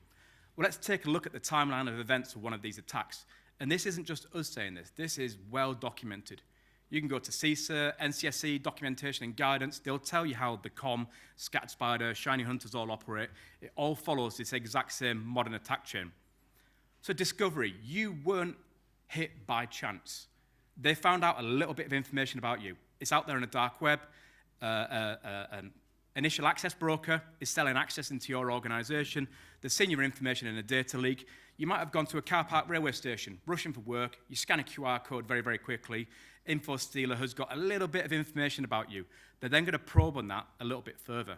Well, let's take a look at the timeline of events of one of these attacks. And this isn't just us saying this. This is well documented. You can go to CEXI, NCSC, documentation and guidance. They'll tell you how the COM, ScatSpider, Shiny Hunters all operate. It all follows this exact same modern attack chain. So Discovery, you weren't hit by chance. They found out a little bit of information about you. It's out there in the dark web. An initial access broker is selling access into your organization. They've seen your information in a data leak. You might have gone to a car park railway station, rushing for work. You scan a QR code very, very quickly. Info stealer has got a little bit of information about you. They're then going to probe on that a little bit further.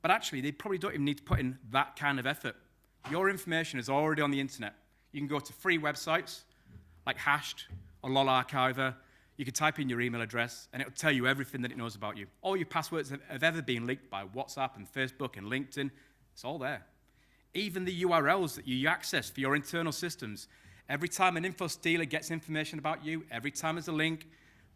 But actually, they probably don't even need to put in that kind of effort. Your information is already on the internet. You can go to free websites like Hashed or LOL Archiver. You can type in your email address, and it'll tell you everything that it knows about you. All your passwords have ever been leaked by WhatsApp and Facebook and LinkedIn. It's all there. Even the URLs that you access for your internal systems. Every time an info stealer gets information about you, every time there's a link,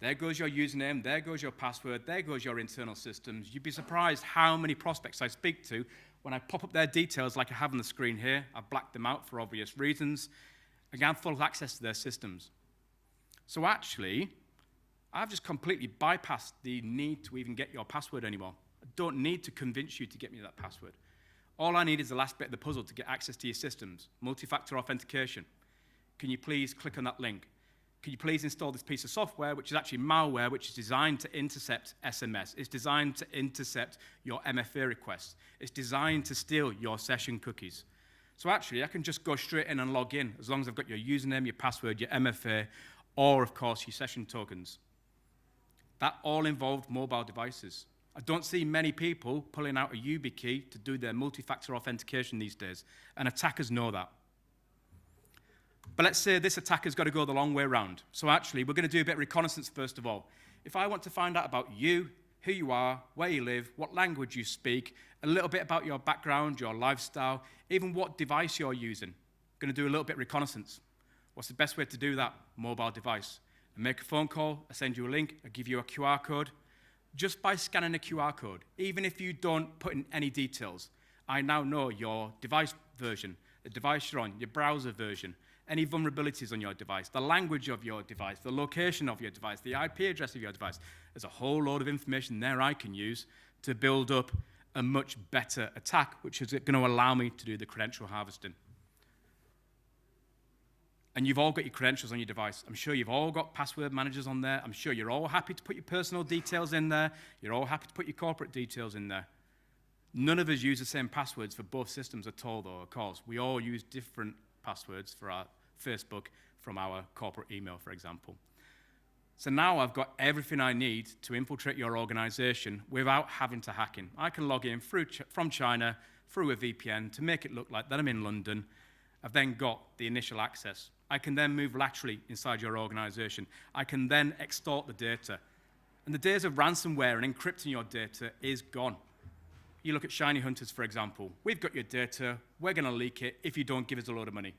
there goes your username, there goes your password, there goes your internal systems. You'd be surprised how many prospects I speak to when I pop up their details like I have on the screen here. I've blacked them out for obvious reasons. Again, full access to their systems. So actually, I've just completely bypassed the need to even get your password anymore. I don't need to convince you to get me that password. All I need is the last bit of the puzzle to get access to your systems, multi-factor authentication. Can you please click on that link? Can you please install this piece of software, which is actually malware, which is designed to intercept SMS. It's designed to intercept your MFA requests. It's designed to steal your session cookies. So actually, I can just go straight in and log in, as long as I've got your username, your password, your MFA, or, of course, your session tokens. That all involved mobile devices. I don't see many people pulling out a YubiKey to do their multi-factor authentication these days, and attackers know that. But let's say this attacker's got to go the long way around. So actually, we're going to do a bit of reconnaissance first of all. If I want to find out about you, who you are, where you live, what language you speak, a little bit about your background, your lifestyle, even what device you're using, I'm going to do a little bit of reconnaissance. What's the best way to do that? Mobile device. I make a phone call, I send you a link, I give you a QR code. Just by scanning a QR code, even if you don't put in any details, I now know your device version, the device you're on, your browser version, any vulnerabilities on your device, the language of your device, the location of your device, the IP address of your device. There's a whole load of information there I can use to build up a much better attack, which is going to allow me to do the credential harvesting. And you've all got your credentials on your device. I'm sure you've all got password managers on there. I'm sure you're all happy to put your personal details in there. You're all happy to put your corporate details in there. None of us use the same passwords for both systems at all, though, of course. We all use different passwords for our Facebook from our corporate email, for example. So now I've got everything I need to infiltrate your organization without having to hack in. I can log in from China through a VPN to make it look like that I'm in London. I've then got the initial access. I can then move laterally inside your organization. I can then extort the data. And the days of ransomware and encrypting your data is gone. You look at Shiny Hunters, for example. We've got your data. We're going to leak it if you don't give us a load of money.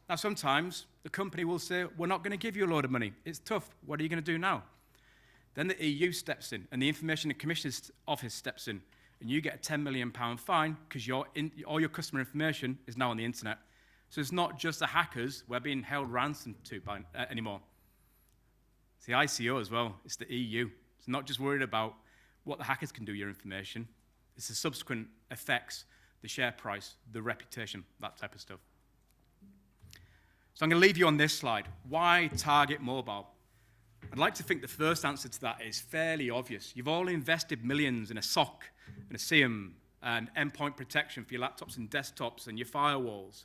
Now, sometimes the company will say, we're not going to give you a load of money. It's tough. What are you going to do now? Then the EU steps in, and the Information and Commissioner's Office steps in, and you get a £10 million fine because all your customer information is now on the internet. So it's not just the hackers we're being held ransom to anymore. It's the ICO as well. It's the EU. It's not just worried about what the hackers can do with your information. It's the subsequent effects, the share price, the reputation, that type of stuff. So I'm going to leave you on this slide. Why target mobile? I'd like to think the first answer to that is fairly obvious. You've all invested millions in a SOC, and a SIEM, and endpoint protection for your laptops and desktops and your firewalls.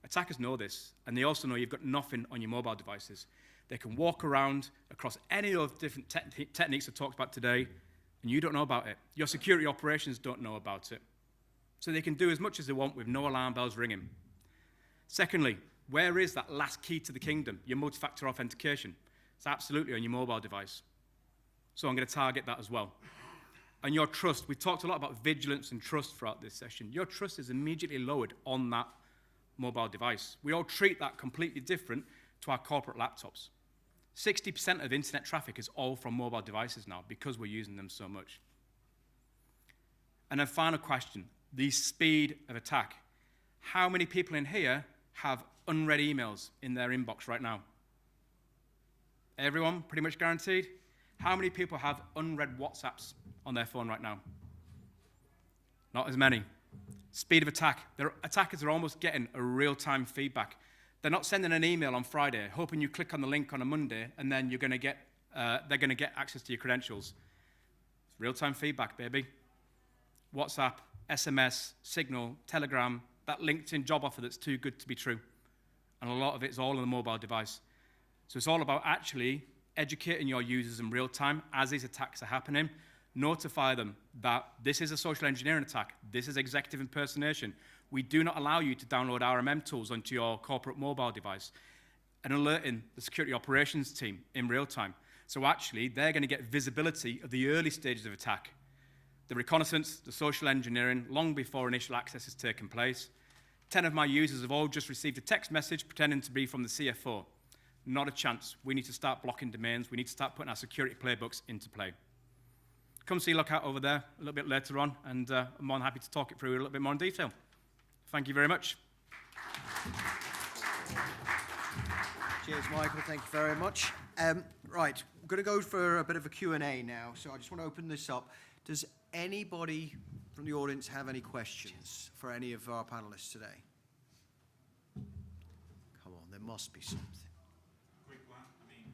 Attackers know this, and they also know you've got nothing on your mobile devices. They can walk around across any of the different techniques I've talked about today, and you don't know about it. Your security operations don't know about it. So they can do as much as they want with no alarm bells ringing. Secondly, where is that last key to the kingdom, your multi-factor authentication? It's absolutely on your mobile device. So I'm going to target that as well. And your trust, we've talked a lot about vigilance and trust throughout this session. Your trust is immediately lowered on that mobile device. We all treat that completely different to our corporate laptops. 60% of internet traffic is all from mobile devices now because we're using them so much. And then final question, the speed of attack. How many people in here have unread emails in their inbox right now? Everyone, pretty much guaranteed? How many people have unread WhatsApps on their phone right now? Not as many. Speed of attack. Their attackers are almost getting a real-time feedback. They're not sending an email on Friday, hoping you click on the link on a Monday, and then they're going to get access to your credentials. It's real-time feedback, baby. WhatsApp, SMS, Signal, Telegram, that LinkedIn job offer that's too good to be true. And a lot of it's all on the mobile device. So it's all about actually educating your users in real time as these attacks are happening. Notify them that this is a social engineering attack. This is executive impersonation. We do not allow you to download RMM tools onto your corporate mobile device. And alerting the security operations team in real time. So actually, they're going to get visibility of the early stages of attack. The reconnaissance, the social engineering, long before initial access has taken place. 10 of my users have all just received a text message pretending to be from the CFO. Not a chance. We need to start blocking domains. We need to start putting our security playbooks into play. Come see Lookout over there a little bit later on, and I'm more than happy to talk it through a little bit more in detail. Thank you very much. Cheers, Michael. Thank you very much. Right, we're going to go for a bit of a Q&A now, so I just want to open this up. Does anybody from the audience have any questions for any of our panelists today? Come on, there must be something. Quick one. I mean,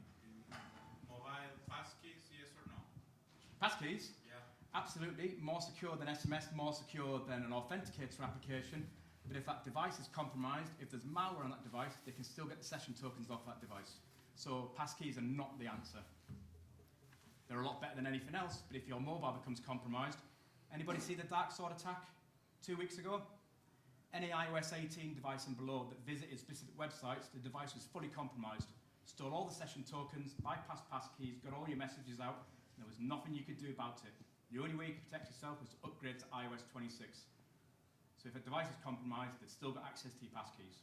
mobile passkeys, yes or no? Passkeys? Yeah. Absolutely. More secure than SMS, more secure than an authenticator application. But if that device is compromised, if there's malware on that device, they can still get the session tokens off that device. So passkeys are not the answer. They're a lot better than anything else, but if your mobile becomes compromised, anybody see the Dark Sword attack 2 weeks ago? Any iOS 18 device and below that visited specific websites, the device was fully compromised. Stole all the session tokens, bypassed passkeys, got all your messages out, and there was nothing you could do about it. The only way you could protect yourself was to upgrade to iOS 26. So if a device is compromised, they've still got access to your passkeys.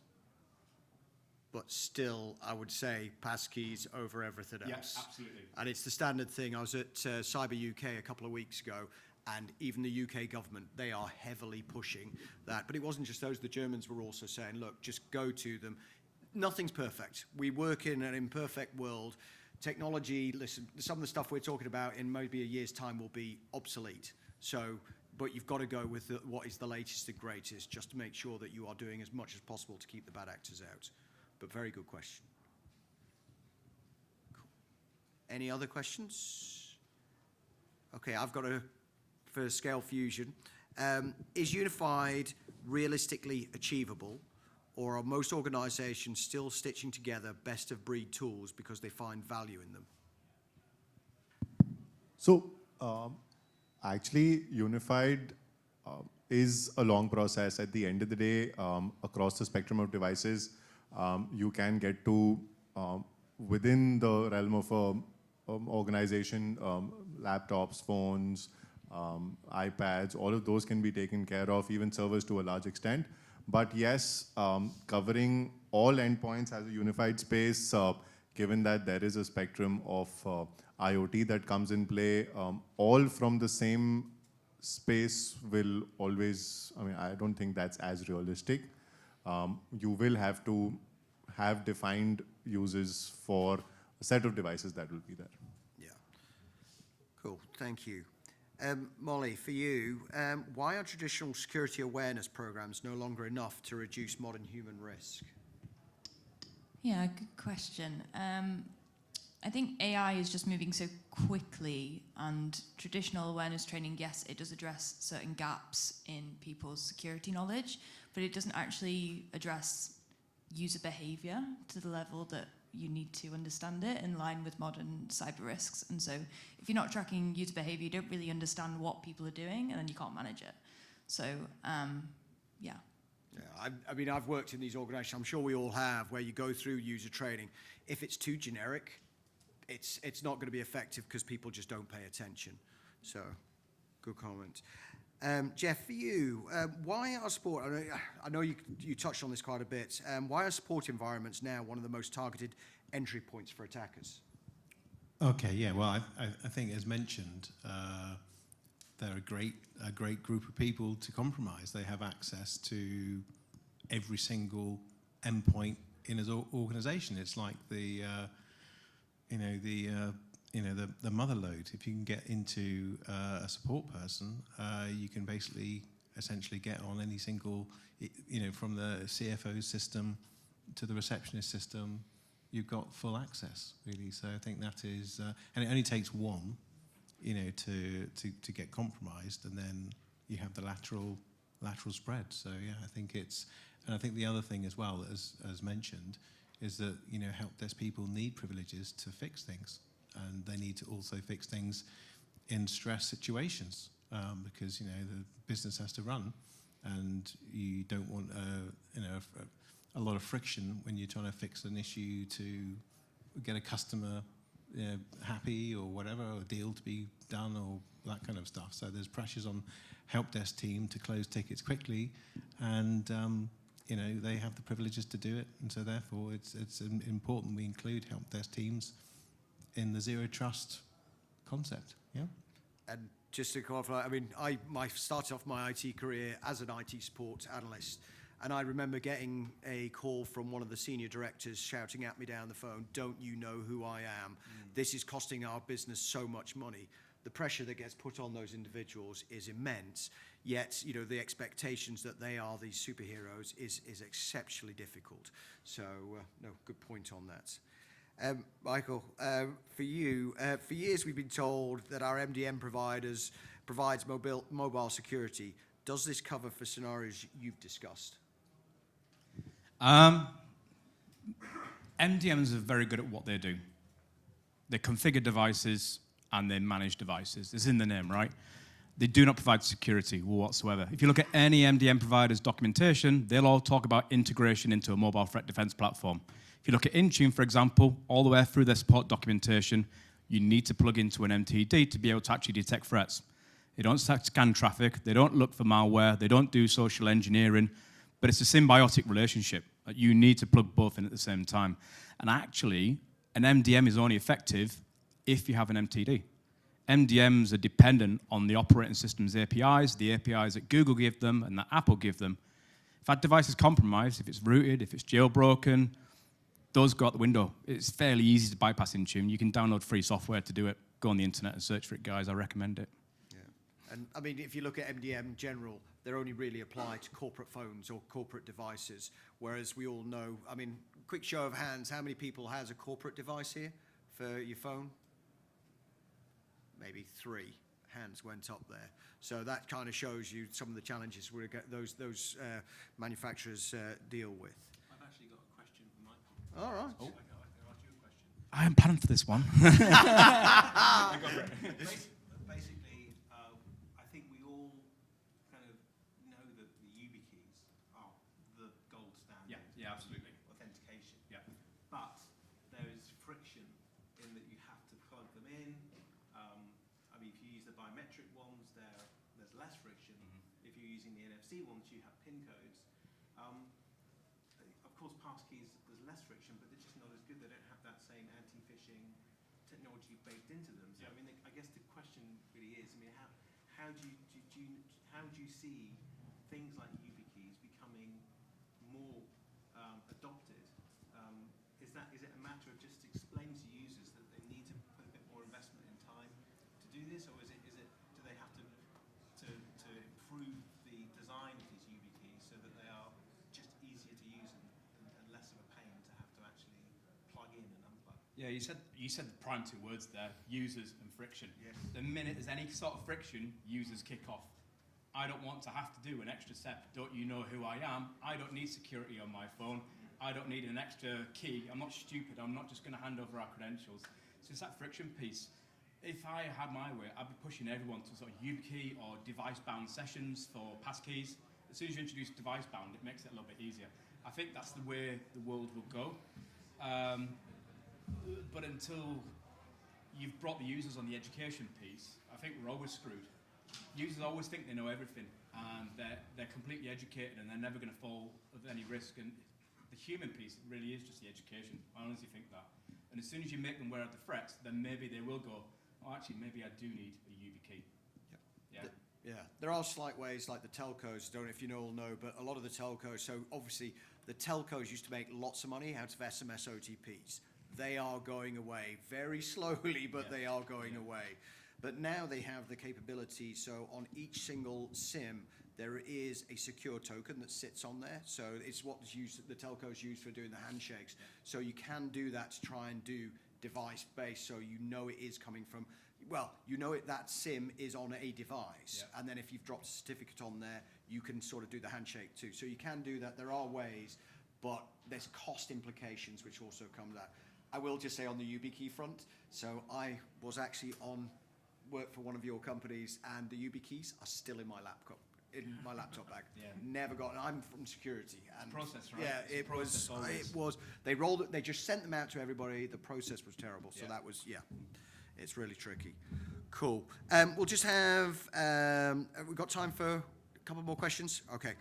But still, I would say passkeys over everything else. Yeah, absolutely. And it's the standard thing. I was at Cyber UK a couple of weeks ago, and even the UK government, they are heavily pushing that. But it wasn't just those. The Germans were also saying, look, just go to them. Nothing's perfect. We work in an imperfect world. Technology, listen, some of the stuff we're talking about in maybe a year's time will be obsolete. So, but you've got to go with what is the latest and greatest, just to make sure that you are doing as much as possible to keep the bad actors out. But very good question. Cool. Any other questions? Okay, I've got a for Scale Fusion. Is unified realistically achievable, or are most organizations still stitching together best of breed tools because they find value in them? So actually, unified is a long process. At the end of the day, across the spectrum of devices, you can get to, within the realm of an organization, laptops, phones, iPads, all of those can be taken care of, even servers to a large extent. But yes, covering all endpoints as a unified space, given that there is a spectrum of IoT that comes in play, all from the same space will always, I mean, I don't think that's as realistic. You will have to have defined uses for a set of devices that will be there. Yeah. Cool, thank you. Molly, for you, why are traditional security awareness programs no longer enough to reduce modern human risk? Yeah, good question. I think AI is just moving so quickly, and traditional awareness training, yes, it does address certain gaps in people's security knowledge, but it doesn't actually address user behavior to the level that you need to understand it in line with modern cyber risks. And so if you're not tracking user behavior, you don't really understand what people are doing, and then you can't manage it. So, yeah. Yeah, I mean, I've worked in these organizations, I'm sure we all have, where you go through user training. If it's too generic, it's not going to be effective because people just don't pay attention. So, good comment. Jeff, for you, why are support, I know you touched on this quite a bit, why are support environments now one of the most targeted entry points for attackers? Okay, yeah, well, I think as mentioned, they're a great group of people to compromise. They have access to every single endpoint in an organization. It's like the mother load. If you can get into a support person, you can essentially get on any single, from the CFO system to the receptionist system, you've got full access, really. So I think that is, and it only takes one, to get compromised, and then you have the lateral spread. So yeah, I think it's, and I think the other thing as well, as mentioned, is that help desk people need privileges to fix things, and they need to also fix things in stress situations because the business has to run, and you don't want a lot of friction when you're trying to fix an issue to get a customer happy or whatever, or a deal to be done or that kind of stuff. So there's pressures on help desk team to close tickets quickly, and they have the privileges to do it, and so therefore it's important we include help desk teams in the zero trust concept. Yeah. And just to clarify, I mean, I started off my IT career as an IT support analyst, and I remember getting a call from one of the senior directors shouting at me down the phone, "Don't you know who I am? This is costing our business so much money." The pressure that gets put on those individuals is immense, yet the expectations that they are these superheroes is exceptionally difficult. So, no, good point on that. Michael, for you, for years we've been told that our MDM provides mobile security. Does this cover for scenarios you've discussed? MDMs are very good at what they do. They configure devices and they manage devices. It's in the name, right? They do not provide security whatsoever. If you look at any MDM provider's documentation, they'll all talk about integration into a mobile threat defense platform. If you look at Intune, for example, all the way through their support documentation, you need to plug into an MTD to be able to actually detect threats. They don't scan traffic, they don't look for malware, they don't do social engineering, but it's a symbiotic relationship. You need to plug both in at the same time. And actually, an MDM is only effective if you have an MTD. MDMs are dependent on the operating system's APIs, the APIs that Google give them and that Apple give them. If that device is compromised, if it's rooted, if it's jailbroken, those go out the window. It's fairly easy to bypass Intune. You can download free software to do it. Go on the internet and search for it, guys. I recommend it. Yeah. And I mean, if you look at MDM in general, they're only really applied to corporate phones or corporate devices, whereas we all know, I mean, quick show of hands, how many people has a corporate device here for your phone? Maybe 3 hands went up there. So that kind of shows you some of the challenges those manufacturers deal with. I've actually got a question for Michael. All right. Oh. I'll ask you a question. I am planning for this one. Basically, I think we all kind of know that the YubiKeys are the gold standard. Yeah, absolutely. Authentication. Yeah. But there is friction in that you have to plug them in. I mean, if you use the biometric ones, there's less friction. Mm-hmm. If you're using the NFC ones, you have PIN codes. Of course, passkeys, there's less friction, but they're just not as good. They don't have that same anti-phishing technology baked into them. So, yeah. I mean, I guess the question really is, I mean, how do you see things like YubiKeys becoming more adopted? Is it a matter of just explaining to users that they need to put a bit more investment in time to do this, or do they have to improve the design of these YubiKeys so that they are just easier to use and less of a pain to have to actually plug in and unplug? Yeah, you said the prime 2 words there, users and friction. Yes. The minute there's any sort of friction, users kick off. I don't want to have to do an extra step. Don't you know who I am? I don't need security on my phone. I don't need an extra key. I'm not stupid. I'm not just going to hand over our credentials. So it's that friction piece. If I had my way, I'd be pushing everyone to sort of YubiKey or device-bound sessions for passkeys. As soon as you introduce device-bound, it makes it a little bit easier. I think that's the way the world will go. But until you've brought the users on the education piece, I think we're always screwed. Users always think they know everything, and they're completely educated, and they're never going to fall of any risk. And the human piece really is just the education. I honestly think that. And as soon as you make them aware of the threats, then maybe they will go, oh, actually, maybe I do need a YubiKey. Yep. Yeah. Yeah, there are slight ways like the telcos, don't know if you all know, but a lot of the telcos, so obviously the telcos used to make lots of money out of SMS OTPs. They are going away very slowly, but they are going away. But now they have the capability, so on each single SIM, there is a secure token that sits on there. So it's what's used, the telcos use for doing the handshakes. So you can do that to try and do device-based, so you know it is coming from. well, that SIM is on a device, and then if you've dropped a certificate on there, you can sort of do the handshake too. So you can do that. There are ways, but there's cost implications which also come out. I will just say on the YubiKey front, so I was actually work for one of your companies, and the YubiKeys are still in my laptop bag. Yeah. Never got. I'm from security. And process, right? Yeah, It's a process always. it was. They rolled it. They just sent them out to everybody. The process was terrible. So Yeah. that was it's really tricky. Cool. We'll just have. We've got time for a couple more questions. Okay.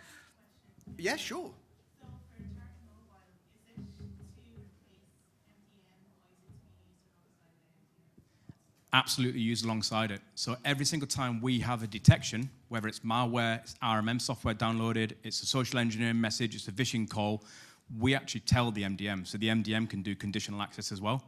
Yeah, sure. So for Target Mobile, is it to replace MDM or is it to be used alongside the MDM? Absolutely used alongside it. So every single time we have a detection, whether it's malware, it's RMM software downloaded, it's a social engineering message, it's a phishing call, we actually tell the MDM. So the MDM can do conditional access as well.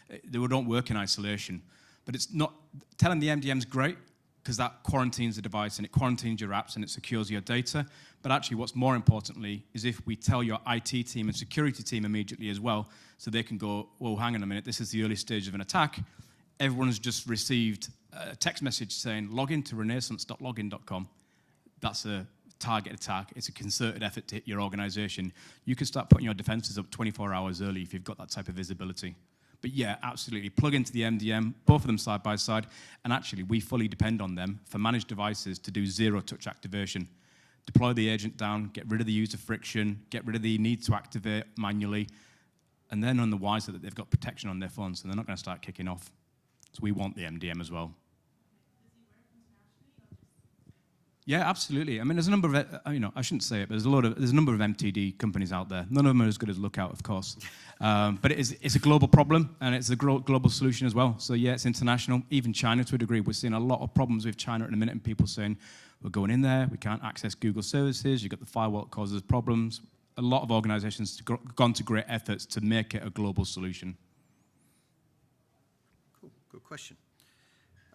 They don't work in isolation. But it's not, telling the MDM is great because that quarantines the device and it quarantines your apps and it secures your data. But actually what's more importantly is if we tell your IT team and security team immediately as well, so they can go, well, hang on a minute, this is the early stage of an attack. Everyone's just received a text message saying, log in to renaissance.login.com. That's a target attack. It's a concerted effort to hit your organization. You can start putting your defenses up 24 hours early if you've got that type of visibility. But yeah, absolutely. Plug into the MDM, both of them side by side, and actually we fully depend on them for managed devices to do zero-touch activation. Deploy the agent down, get rid of the user friction, get rid of the need to activate manually, and they're none the wiser that they've got protection on their phones, so they're not going to start kicking off. So we want the MDM as well. Yeah, absolutely. I mean, there's a number of, I shouldn't say it, but there's a number of MTD companies out there. None of them are as good as Lookout, of course. But it's a global problem, and it's a global solution as well. So yeah, it's international. Even China, to a degree, we're seeing a lot of problems with China at the minute, and people saying, we're going in there, we can't access Google services, you've got the firewall that causes problems. A lot of organizations have gone to great efforts to make it a global solution. Cool. Good question.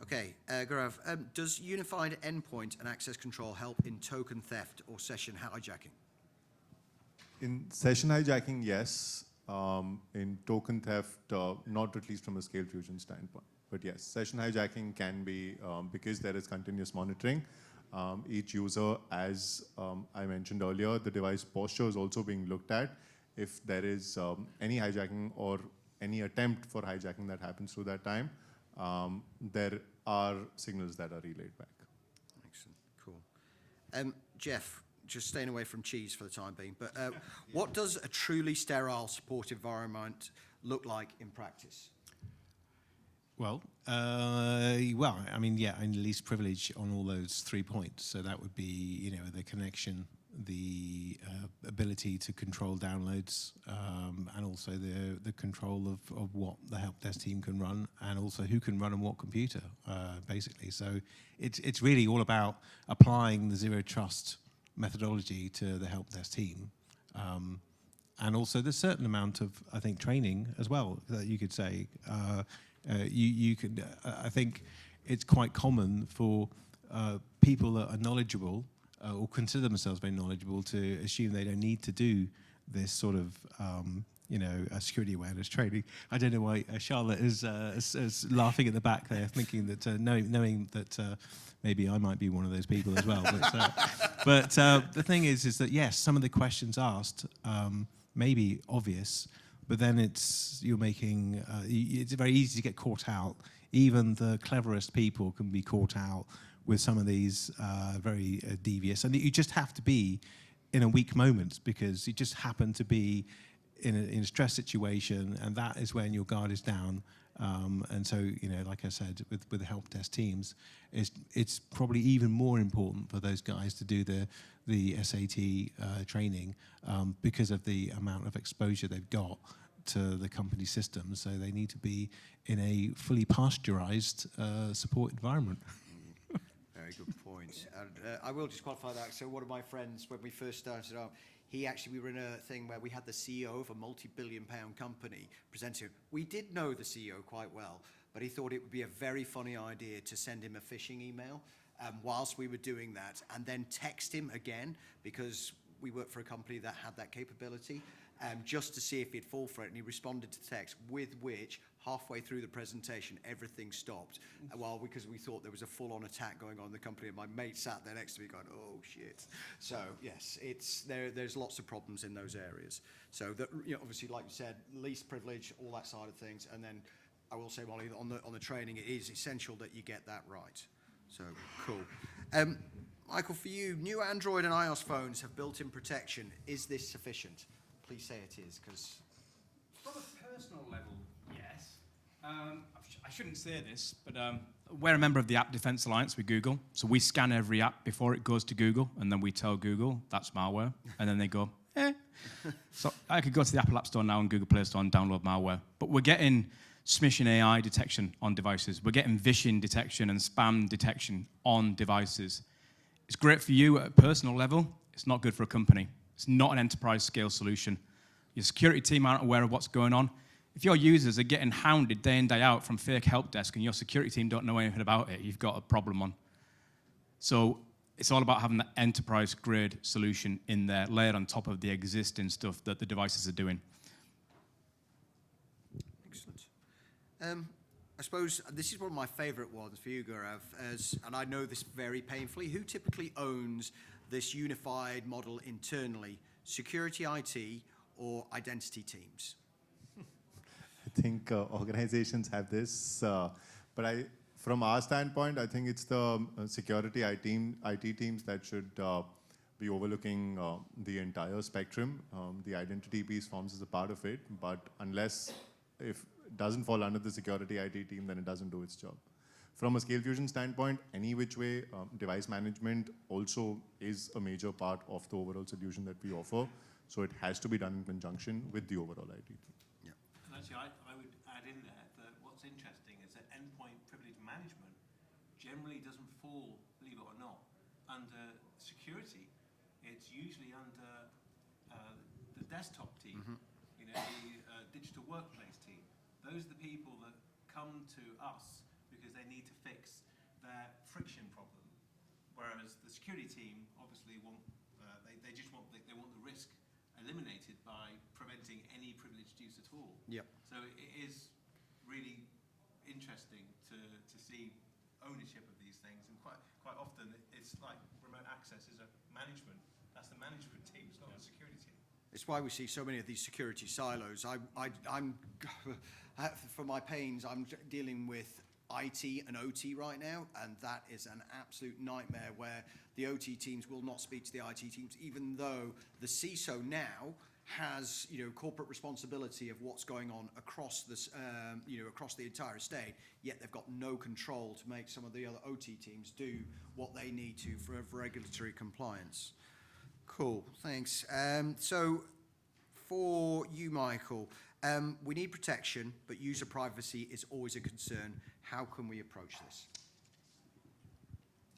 Okay, Gaurav, does unified endpoint and access control help in token theft or session hijacking? In session hijacking, yes. In token theft, not at least from a ScaleFusion standpoint. But yes, session hijacking can be, because there is continuous monitoring, each user, as I mentioned earlier, the device posture is also being looked at. If there is any hijacking or any attempt for hijacking that happens through that time, there are signals that are relayed back. Excellent, cool. Jeff, just staying away from cheese for the time being, but what does a truly sterile support environment look like in practice? Well, I mean, yeah, and least privilege on all those 3 points. So that would be, the connection, the ability to control downloads, and also the control of what the help desk team can run, and also who can run on what computer, basically. So it's really all about applying the zero trust methodology to the help desk team. And also there's a certain amount of, I think, training as well that you could say. You could, I think it's quite common for people that are knowledgeable or consider themselves very knowledgeable to assume they don't need to do this sort of, security awareness training. I don't know why Charlotte is laughing at the back there, thinking that, knowing that maybe I might be one of those people as well. But the thing is that, yes, some of the questions asked may be obvious, but then it's very easy to get caught out. Even the cleverest people can be caught out with some of these very devious, and you just have to be in a weak moment because you just happen to be in a stress situation, and that is when your guard is down. And so, like I said, with the help desk teams, it's probably even more important for those guys to do the SAT training because of the amount of exposure they've got to the company systems. So they need to be in a fully pasteurized support environment. Very good point. And I will just qualify that. So one of my friends, when we first started out, we were in a thing where we had the CEO of a multi-billion-pound company presenting. We did know the CEO quite well, but he thought it would be a very funny idea to send him a phishing email whilst we were doing that, and then text him again, because we worked for a company that had that capability, just to see if he'd fall for it, and he responded to text, with which, halfway through the presentation, everything stopped, because we thought there was a full-on attack going on in the company, and my mate sat there next to me going, oh, shit. So, yes, there's lots of problems in those areas. So, obviously, like you said, least privilege, all that side of things, and then I will say, Molly, on the training, it is essential that you get that right. So, cool. Michael, for you, new Android and iOS phones have built-in protection. Is this sufficient? Please say it is, because... From a personal level, yes. I shouldn't say this, but we're a member of the App Defense Alliance with Google. So we scan every app before it goes to Google, and then we tell Google that's malware, and then they go, eh. So I could go to the Apple App Store now and Google Play Store and download malware. But we're getting smishing AI detection on devices. We're getting phishing detection and spam detection on devices. It's great for you at a personal level. It's not good for a company. It's not an enterprise scale solution. Your security team aren't aware of what's going on. If your users are getting hounded day in, day out from fake help desk and your security team don't know anything about it, you've got a problem on. So it's all about having that enterprise grade solution in there, layered on top of the existing stuff that the devices are doing. Excellent. I suppose this is one of my favorite ones for you, Gaurav, and I know this very painfully. Who typically owns this unified model internally? Security IT or identity teams? I think organizations have this, but from our standpoint, I think it's the security IT teams that should be overlooking the entire spectrum. The identity piece forms as a part of it, but if it doesn't fall under the security IT team, then it doesn't do its job. From a ScaleFusion standpoint, any which way, device management also is a major part of the overall solution that we offer. So it has to be done in conjunction with the overall IT team. Yeah. And actually, I would add in there that what's interesting is that endpoint privilege management generally doesn't fall, believe it or not, under security. It's usually under the desktop team, the digital workplace team. Those are the people that come to us because they need to fix their friction problem. Whereas the security team obviously want they want the risk eliminated by preventing any privileged use at all. Yep. So it is really interesting to see ownership of these things, and quite often it's like remote access is a management. That's the management team. It's not the security team. It's why we see so many of these security silos. I'm for my pains, I'm dealing with IT and OT right now, and that is an absolute nightmare where the OT teams will not speak to the IT teams, even though the CISO now has corporate responsibility of what's going on across this across the entire estate. Yet they've got no control to make some of the other OT teams do what they need to for regulatory compliance. Cool, thanks. So for you, Michael, we need protection, but user privacy is always a concern. How can we approach this?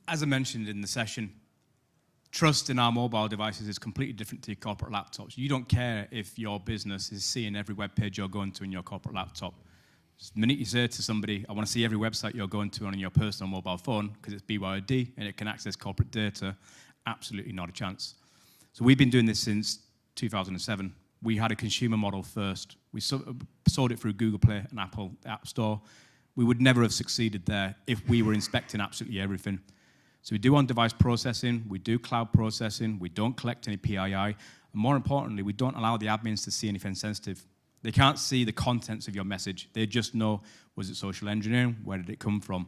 As I mentioned in the session, trust in our mobile devices is completely different to your corporate laptops. You don't care if your business is seeing every web page you're going to in your corporate laptop. The minute you say to somebody, I want to see every website you're going to on your personal mobile phone because it's BYOD and it can access corporate data, absolutely not a chance. So we've been doing this since 2007. We had a consumer model first. We sold it through Google Play and Apple App Store. We would never have succeeded there if we were inspecting absolutely everything. So we do on-device processing, we do cloud processing, we don't collect any PII, and more importantly, we don't allow the admins to see anything sensitive. They can't see the contents of your message. They just know, was it social engineering? Where did it come from?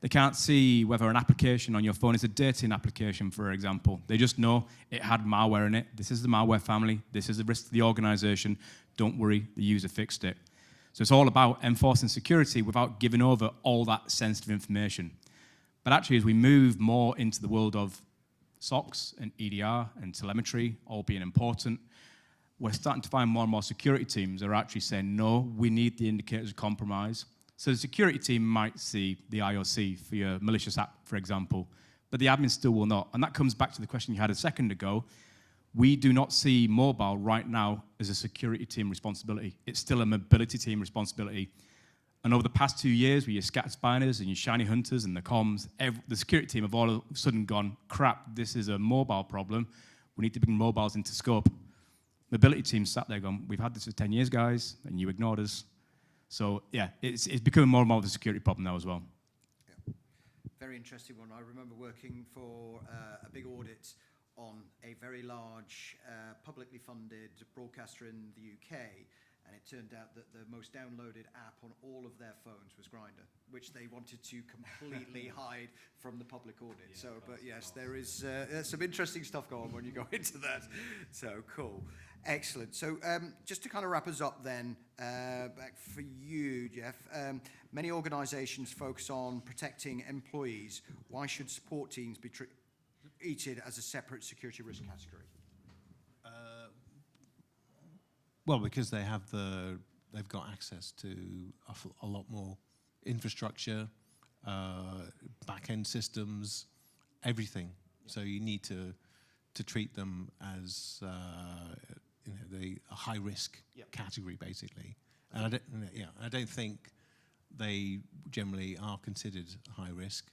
They can't see whether an application on your phone is a dating application, for example. They just know it had malware in it. This is the malware family. This is the risk to the organization. Don't worry, the user fixed it. So it's all about enforcing security without giving over all that sensitive information. But actually, as we move more into the world of SOCs and EDR and telemetry all being important, we're starting to find more and more security teams are actually saying, no, we need the indicators of compromise. So the security team might see the IOC for your malicious app, for example, but the admin still will not. And that comes back to the question you had a second ago. We do not see mobile right now as a security team responsibility. It's still a mobility team responsibility. And over the past 2 years, with your scat spiners and your shiny hunters and the comms, the security team have all of a sudden gone, crap, this is a mobile problem. We need to bring mobiles into scope. Mobility teams sat there going, we've had this for 10 years, guys, and you ignored us. So yeah, it's becoming more and more of a security problem now as well. Yeah. Very interesting one. I remember working for a big audit on a very large publicly funded broadcaster in the UK, and it turned out that the most downloaded app on all of their phones was Grindr, which they wanted to completely hide from the public audit. Yeah, So, but yes, there is there's some interesting stuff going on when you go into that. So cool. Excellent. So just to kind of wrap us up then, back for you, Jeff. Many organizations focus on protecting employees. Why should support teams be treated as a separate security risk category? Well, because they've got access to a lot more infrastructure, back-end systems, everything. Yeah. So you need to treat them as a high-risk category, basically. And I don't think they generally are considered high risk.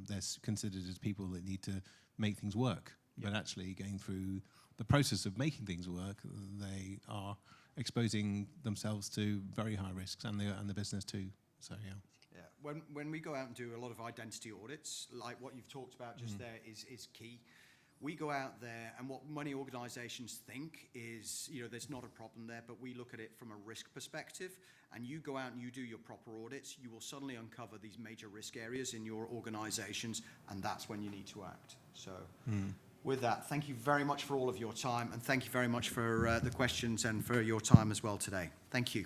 They're considered as people that need to make things work. But actually, going through the process of making things work, they are exposing themselves to very high risks, and the business too. So yeah. Yeah. When we go out and do a lot of identity audits, like what you've talked about just there is key. We go out there, and what many organizations think is, there's not a problem there, but we look at it from a risk perspective, and you go out and you do your proper audits, you will suddenly uncover these major risk areas in your organizations, and that's when you need to act. So with that, thank you very much for all of your time, and thank you very much for the questions and for your time as well today. Thank you.